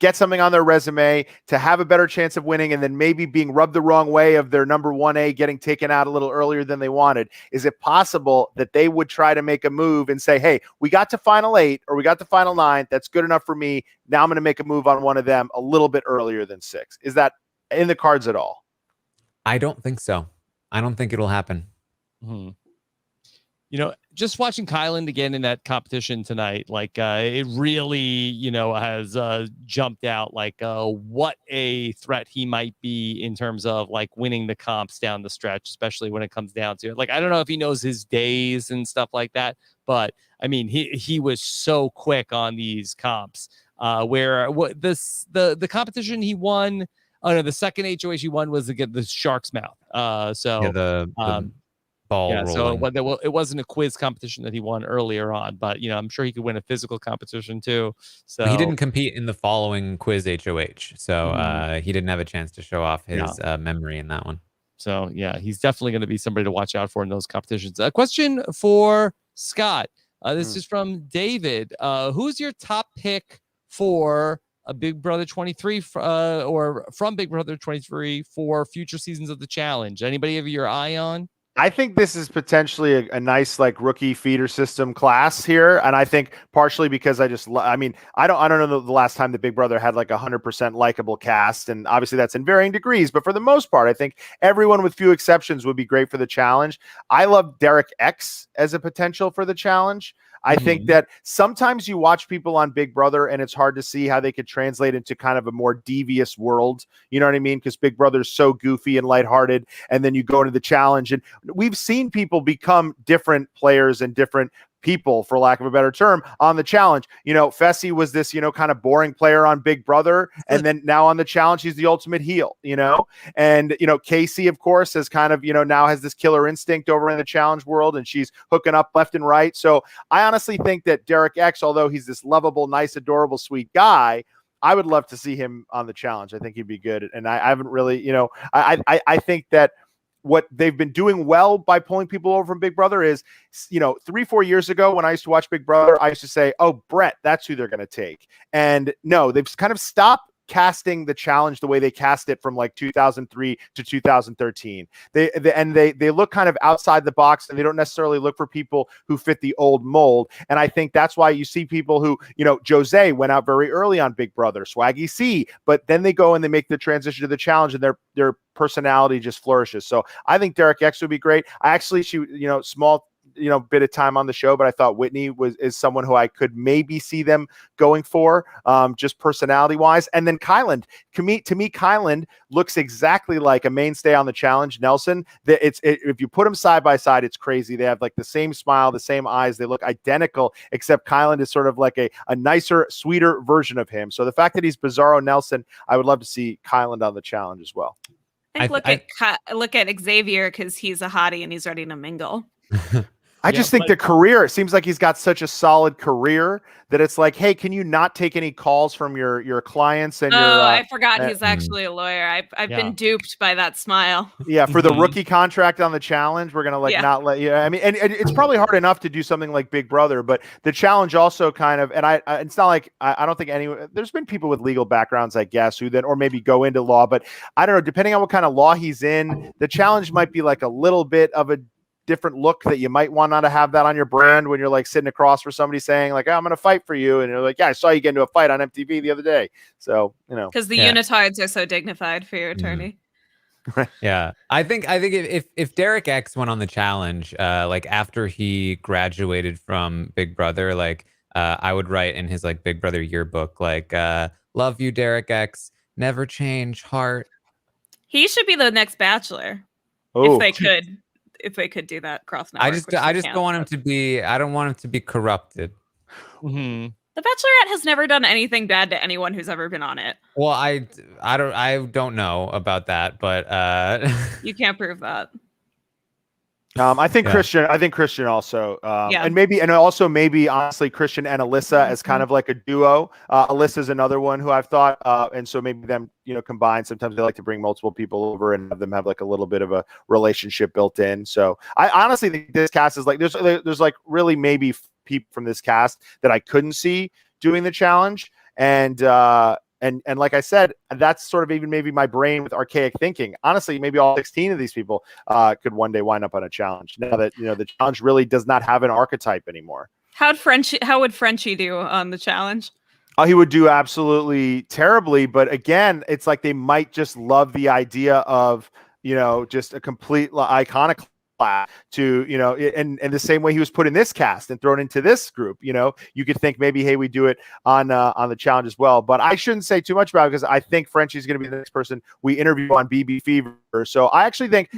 get something on their resume to have a better chance of winning, and then maybe being rubbed the wrong way of their number 1A getting taken out a little earlier than they wanted? Is it possible that they would try to make a move and say, hey, we got to final 8 or we got to final 9. That's good enough for me. Now I'm going to make a move on one of them a little bit earlier than 6. Is that in the cards at all? I don't think so. I don't think it'll happen. Just watching Kyland again in that competition tonight, like it really, has jumped out, like what a threat he might be in terms of like winning the comps down the stretch, especially when it comes down to it. Like, I don't know if he knows his days and stuff like that, but I mean, he was so quick on these comps. The competition he won, the second HOH he won was against the Shark's Mouth. The ball rolling. So it wasn't a quiz competition that he won earlier on, but I'm sure he could win a physical competition too. So he didn't compete in the following quiz HOH, so he didn't have a chance to show off his memory in that one. So yeah, he's definitely going to be somebody to watch out for in those competitions. A question for Scott. This is from David. Who's your top pick for a Big Brother 23 or from Big Brother 23 for future seasons of the challenge? Anybody have your eye on? I think this is potentially a nice like rookie feeder system class here, and I think partially because I don't know the last time the Big Brother had like 100% likable cast, and obviously that's in varying degrees, but for the most part, I think everyone with few exceptions would be great for the challenge. I love Derek X as a potential for the challenge. I think that sometimes you watch people on Big Brother and it's hard to see how they could translate into kind of a more devious world. You know what I mean? Because Big Brother is so goofy and lighthearted. And then you go into the challenge, and we've seen people become different players and different people, for lack of a better term, on the challenge. Fessy was this, kind of boring player on Big Brother, and then now on the challenge, he's the ultimate heel, and, Casey, of course, has kind of, now has this killer instinct over in the challenge world, and she's hooking up left and right. So I honestly think that Derek X, although he's this lovable, nice, adorable, sweet guy, I would love to see him on the challenge. I think he'd be good. And I haven't really, I think that what they've been doing well by pulling people over from Big Brother is, 3-4 years ago when I used to watch Big Brother, I used to say, oh, Brett, that's who they're going to take. And no, they've kind of stopped casting the challenge the way they cast it from like 2003 to 2013. They look kind of outside the box, and they don't necessarily look for people who fit the old mold. And I think that's why you see people who, Jose went out very early on Big Brother, Swaggy C, but then they go and they make the transition to the challenge, and their personality just flourishes. So I think Derek X would be great. Small bit of time on the show, but I thought Whitney is someone who I could maybe see them going for, just personality wise. And then Kyland, to me, Kyland looks exactly like a mainstay on the challenge, Nelson. If you put them side by side, it's crazy. They have like the same smile, the same eyes. They look identical, except Kyland is sort of like a nicer, sweeter version of him. So the fact that he's Bizarro Nelson, I would love to see Kyland on the challenge as well. Look at Xavier, because he's a hottie and he's ready to mingle. I just think the career, it seems like he's got such a solid career that it's like, hey, can you not take any calls from your clients and your I forgot he's actually a lawyer. I've been duped by that smile. Yeah, for the rookie contract on the challenge, we're gonna not let you. I mean, and it's probably hard enough to do something like Big Brother, but the challenge also kind of, and I it's not like I don't think anyone. There's been people with legal backgrounds, I guess, who then or maybe go into law, but I don't know. Depending on what kind of law he's in, the challenge might be like a little bit of a different look that you might want not to have that on your brand when you're like sitting across for somebody saying like, oh, I'm going to fight for you. And you're like, yeah, I saw you get into a fight on MTV the other day. So, because the unitards are so dignified for your attorney. Yeah. I think if Derek X went on the challenge, like after he graduated from Big Brother, like I would write in his like Big Brother yearbook, like, love you, Derek X, never change, heart. He should be the next Bachelor. If they could. If they could do that cross network. I just don't want him to be. I don't want him to be corrupted. The Bachelorette has never done anything bad to anyone who's ever been on it. Well, I don't know about that, but you can't prove that. I think Christian also, and also maybe honestly Christian and Alyssa as kind of like a duo. Alyssa's another one who I've thought, and so maybe them, combined. Sometimes they like to bring multiple people over and have them have like a little bit of a relationship built in. So I honestly think this cast is like there's like really maybe people from this cast that I couldn't see doing the challenge, and like I said, that's sort of even maybe my brain with archaic thinking. Honestly, maybe all 16 of these people could one day wind up on a challenge. Now that the challenge really does not have an archetype anymore. How would Frenchie do on the challenge? Oh, he would do absolutely terribly. But again, it's like they might just love the idea of just a complete iconoclast to and the same way he was put in this cast and thrown into this group. You could think maybe, hey, we do it on the challenge as well, but I shouldn't say too much about it because I think Frenchie's going to be the next person we interview on BB Fever. So I actually think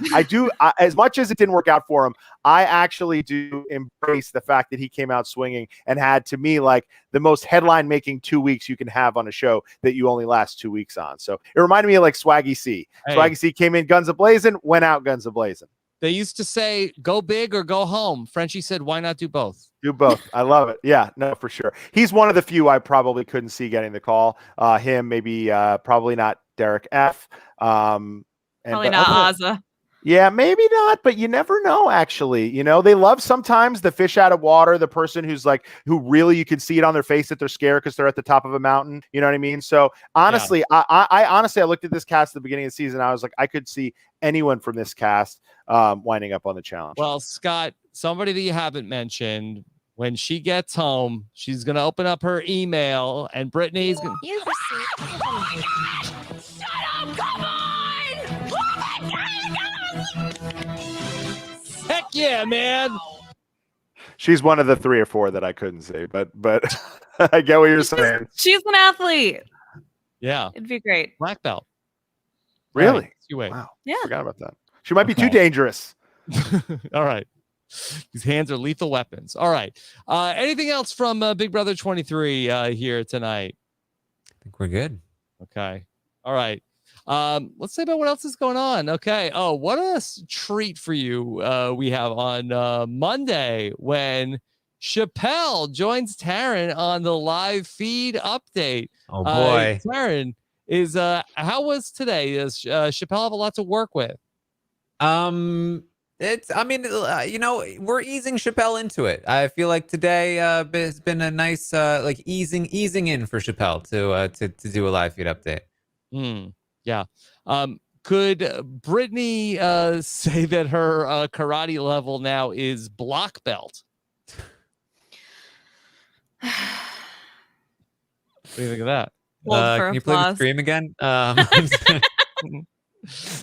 as much as it didn't work out for him, I actually do embrace the fact that he came out swinging and had, to me, like the most headline making 2 weeks you can have on a show that you only last 2 weeks on. So it reminded me of like Swaggy C. Hey. Swaggy C came in guns a-blazing, went out guns a-blazing. They used to say, go big or go home. Frenchie said, why not do both? Do both. I love it. Yeah, no, for sure. He's one of the few I probably couldn't see getting the call. Him, maybe, probably not Derek F. Probably not Azza. Yeah, maybe not, but you never know, actually. They love sometimes the fish out of water, the person who really you can see it on their face that they're scared because they're at the top of a mountain. You know what I mean? So honestly, I honestly looked at this cast at the beginning of the season. I was like, I could see anyone from this cast winding up on the challenge. Well, Scott, somebody that you haven't mentioned, when she gets home, she's going to open up her email and Brittany's going to... You've received... Oh my God. Shut up! Come on! Oh my God! Heck yeah, man! She's one of the 3 or 4 that I couldn't see, but I get what you're saying. She's an athlete. Yeah. It'd be great. Black belt. Really? Right. Wow. Yeah. Forgot about that. She might be too dangerous. All right. These hands are lethal weapons. All right. Anything else from Big Brother 23 here tonight? I think we're good. Okay. All right. Let's say about what else is going on. Okay. Oh, what a treat for you we have on Monday when Chappelle joins Taran on the live feed update. Oh boy. Taran is how was today? Does Chappelle have a lot to work with? We're easing Chappelle into it. I feel like today has been a nice like easing in for Chappelle to do a live feed update. Yeah. Could Brittany say that her karate level now is black belt? What do you think of that? Can you play the stream again?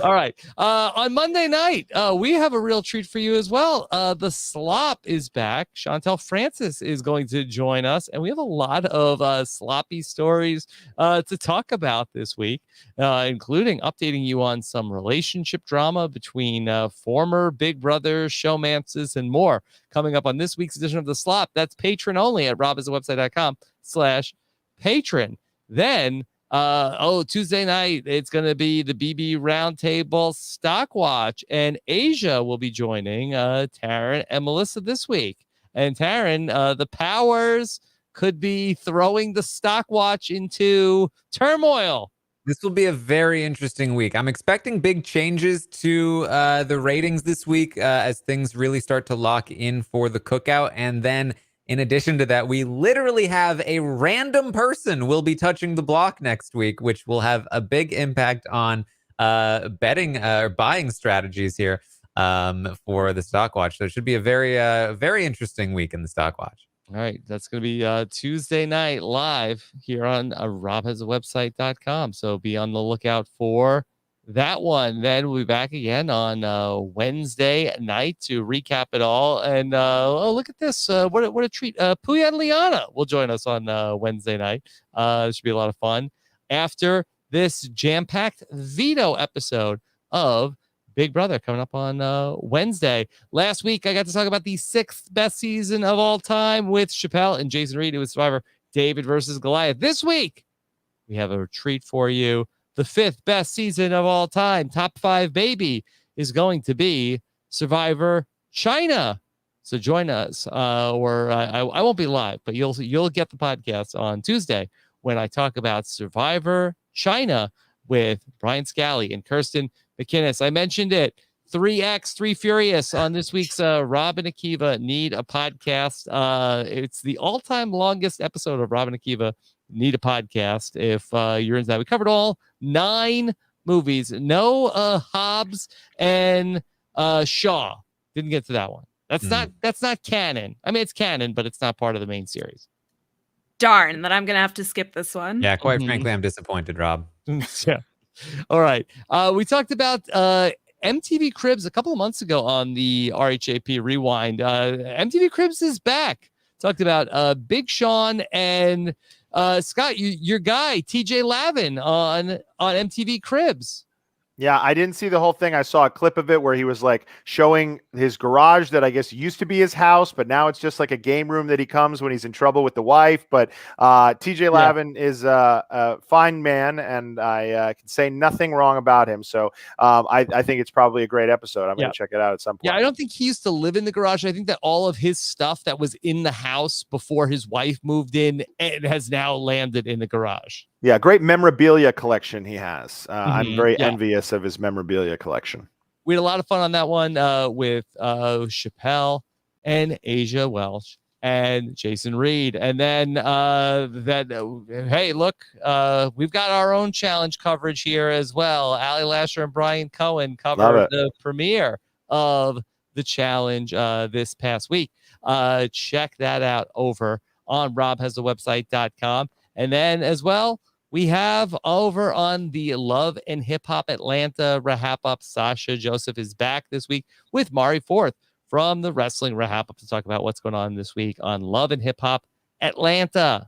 All right. On Monday night, we have a real treat for you as well. The Slop is back. Chantel Francis is going to join us, and we have a lot of sloppy stories to talk about this week, including updating you on some relationship drama between former Big Brother showmances and more. Coming up on this week's edition of The Slop. That's patron only at robisawebsite.com/patron. Then Tuesday night, it's going to be the BB Roundtable Stock Watch, and Asia will be joining Taran and Melissa this week. And Taran, the powers could be throwing the stock watch into turmoil. This will be a very interesting week. I'm expecting big changes to the ratings this week as things really start to lock in for the cookout. And then in addition to that, we literally have a random person will be touching the block next week, which will have a big impact on betting or buying strategies here for the stock watch. So it should be a very interesting week in the stock watch. All right, that's going to be Tuesday night live here on robhasawebsite.com. So be on the lookout for that one. Then we'll be back again on Wednesday night to recap it all. And look at this. What a treat. Puya and Liana will join us on Wednesday night. It should be a lot of fun after this jam-packed Veto episode of Big Brother coming up on Wednesday. Last week, I got to talk about the 6th best season of all time with Chappelle and Jason Reed. It was Survivor David versus Goliath. This week, we have a treat for you. The 5th best season of all time, top 5 baby, is going to be Survivor China. So join us, or I won't be live, but you'll get the podcast on Tuesday when I talk about Survivor China with Brian Scally and Kirsten McInnes. I mentioned it. 3X, 3 Furious on this week's Rob and Akiva Need a Podcast. It's the all-time longest episode of Rob and Akiva Need a Podcast. If you're into that, we covered all 9 movies. No Hobbs and Shaw. Didn't get to that one. That's not canon. I mean, it's canon, but it's not part of the main series. Darn, that I'm gonna have to skip this one. Yeah, quite frankly, I'm disappointed, Rob. Yeah. All right. We talked about MTV Cribs a couple of months ago on the RHAP Rewind. MTV Cribs is back. Talked about Big Sean and Scott, your guy, TJ Lavin on MTV Cribs. Yeah, I didn't see the whole thing. I saw a clip of it where he was like showing his garage that I guess used to be his house, but now it's just like a game room that he comes when he's in trouble with the wife. But TJ Lavin is a fine man, and I can say nothing wrong about him. So I think it's probably a great episode. I'm going to check it out at some point. Yeah, I don't think he used to live in the garage. I think that all of his stuff that was in the house before his wife moved in and has now landed in the garage. Yeah, great memorabilia collection he has. I'm very envious of his memorabilia collection. We had a lot of fun on that one with Chappelle and Asia Welch and Jason Reed. And then hey, look, we've got our own challenge coverage here as well. Ali Lasher and Brian Cohen covered the premiere of the challenge this past week. Check that out over on robhasawebsite.com. And then as well, we have over on the Love and Hip Hop Atlanta Rahap Up, Sasha Joseph is back this week with Mari Forth from the Wrestling Rahap Up to talk about what's going on this week on Love and Hip Hop Atlanta.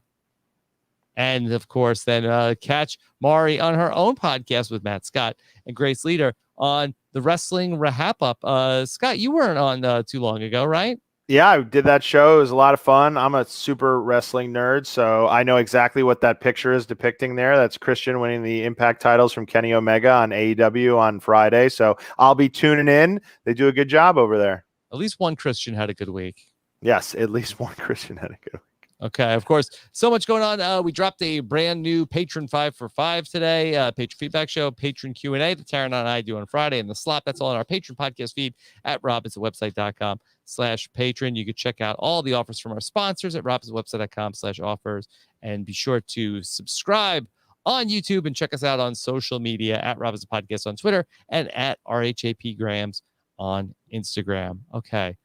And of course, then catch Mari on her own podcast with Matt Scott and Grace Leader on the Wrestling Rahap Up. Scott, you weren't on too long ago, right? Yeah, I did that show. It was a lot of fun. I'm a super wrestling nerd, so I know exactly what that picture is depicting there. That's Christian winning the Impact titles from Kenny Omega on AEW on Friday. So I'll be tuning in. They do a good job over there. At least one Christian had a good week. Yes, at least one Christian had a good week. Okay, of course, so much going on. We dropped a brand new Patron 5 for 5 today. Patron feedback show, Patron Q&A that Taran and I do on Friday in the slot. That's all on our Patron podcast feed at robhasawebsite.com/patron. You can check out all the offers from our sponsors at robhasawebsite.com/offers. And be sure to subscribe on YouTube and check us out on social media at Rob Has a Podcast on Twitter and at RHAP Grams on Instagram. Okay.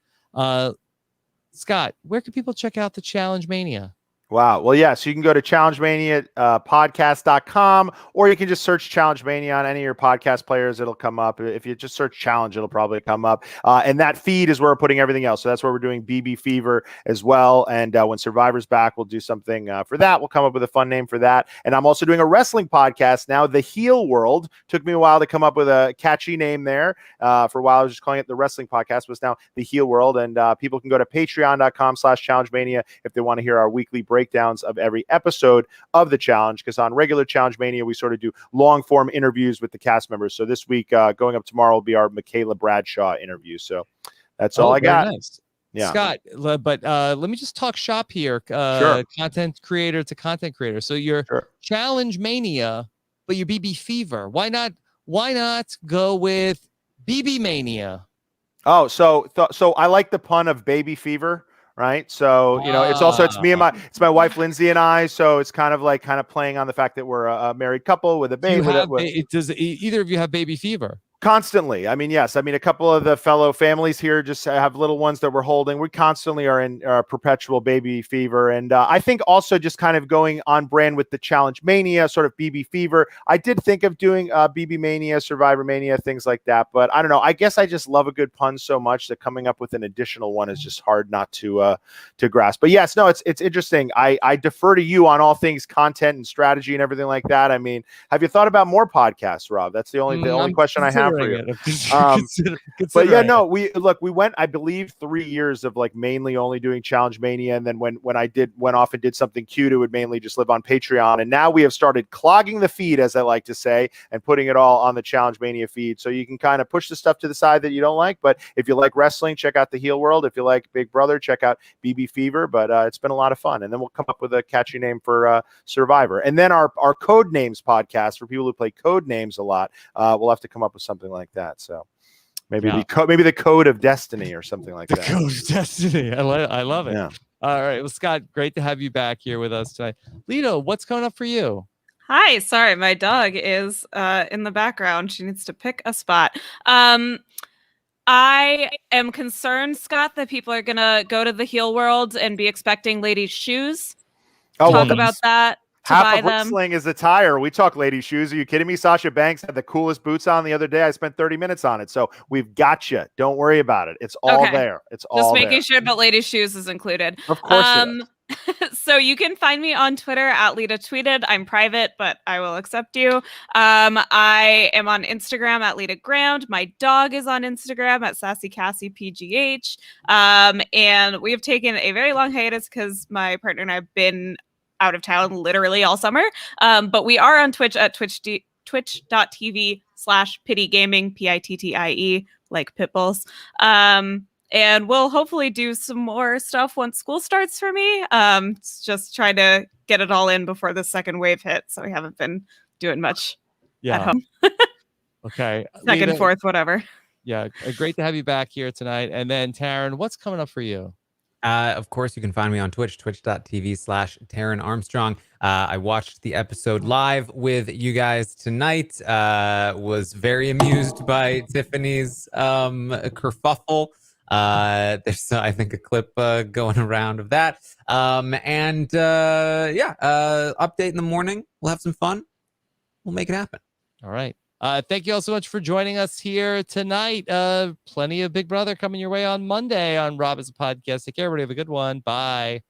Scott, where can people check out the Challenge Mania? Wow. Well, yeah. So you can go to challengemania podcast.com, or you can just search Challenge Mania on any of your podcast players. It'll come up. If you just search Challenge, it'll probably come up. And that feed is where we're putting everything else. So that's where we're doing BB Fever as well. And when Survivor's back, we'll do something for that. We'll come up with a fun name for that. And I'm also doing a wrestling podcast now, The Heel World. Took me a while to come up with a catchy name there. For a while, I was just calling it The Wrestling Podcast, but it's now The Heel World. And people can go to patreon.com/Challenge Mania if they want to hear our weekly break breakdowns of every episode of the challenge, because on regular Challenge Mania, we sort of do long form interviews with the cast members. So this week, going up tomorrow, will be our Michaela Bradshaw interview. So that's all I got. Nice. Yeah. Scott, but let me just talk shop here. Sure. Content creator to content creator. So you're Challenge Mania, but you're BB Fever. Why not go with BB Mania? Oh, so I like the pun of baby fever, right? So, you know, it's me and my wife Lindsay and I. So it's kind of playing on the fact that we're a married couple with a baby. Does either of you have baby fever? Constantly. I mean, yes. I mean, a couple of the fellow families here just have little ones that we're holding. We constantly are in perpetual baby fever. And I think also just kind of going on brand with the Challenge Mania, sort of BB Fever. I did think of doing BB Mania, Survivor Mania, things like that. But I don't know. I guess I just love a good pun so much that coming up with an additional one is just hard not to grasp. But yes, no, it's interesting. I defer to you on all things content and strategy and everything like that. I mean, have you thought about more podcasts, Rob? That's the only question I have. But yeah, no, we went, I believe, 3 years of like mainly only doing Challenge Mania, and then when I went off and did something cute, it would mainly just live on Patreon. And now we have started clogging the feed, as I like to say, and putting it all on the Challenge Mania feed. So you can kind of push the stuff to the side that you don't like. But if you like wrestling, check out the Heel World. If you like Big Brother, check out BB Fever. But it's been a lot of fun. And then we'll come up with a catchy name for Survivor. And then our Code Names podcast for people who play Code Names a lot. We'll have to come up with something like that. So maybe the Code of Destiny or something like that. Code of Destiny. I love it. Yeah. All right. Well, Scott, great to have you back here with us tonight. Lita, what's coming up for you? Hi. Sorry, my dog is in the background. She needs to pick a spot. I am concerned, Scott, that people are gonna go to the Heel World and be expecting ladies' shoes. Talk about that. Half of wrestling is attire. We talk ladies' shoes. Are you kidding me? Sasha Banks had the coolest boots on the other day. I spent 30 minutes on it. So we've got you. Don't worry about it. It's all there. It's all just making sure that ladies' shoes is included. Of course it is. So you can find me on Twitter at Lita Tweeted. I'm private, but I will accept you. I am on Instagram at Lita Ground. My dog is on Instagram at Sassy Cassie PGH. And we have taken a very long hiatus because my partner and I have been out of town literally all summer. But we are on Twitch at twitch.tv/pittygaming, PITTIE, like pitbulls. And we'll hopefully do some more stuff once school starts for me. Just trying to get it all in before the second wave hit. So we haven't been doing much at home. Okay. Second, Lita, fourth, whatever. Yeah. Great to have you back here tonight. And then Taran, what's coming up for you? Of course, you can find me on Twitch, twitch.tv/Taran Armstrong. I watched the episode live with you guys tonight. Was very amused by Tiffany's kerfuffle. There's, I think, a clip going around of that. Update in the morning. We'll have some fun. We'll make it happen. All right. Thank you all so much for joining us here tonight. Plenty of Big Brother coming your way on Monday on Rob as a Podcast. Take care, everybody. Have a good one. Bye.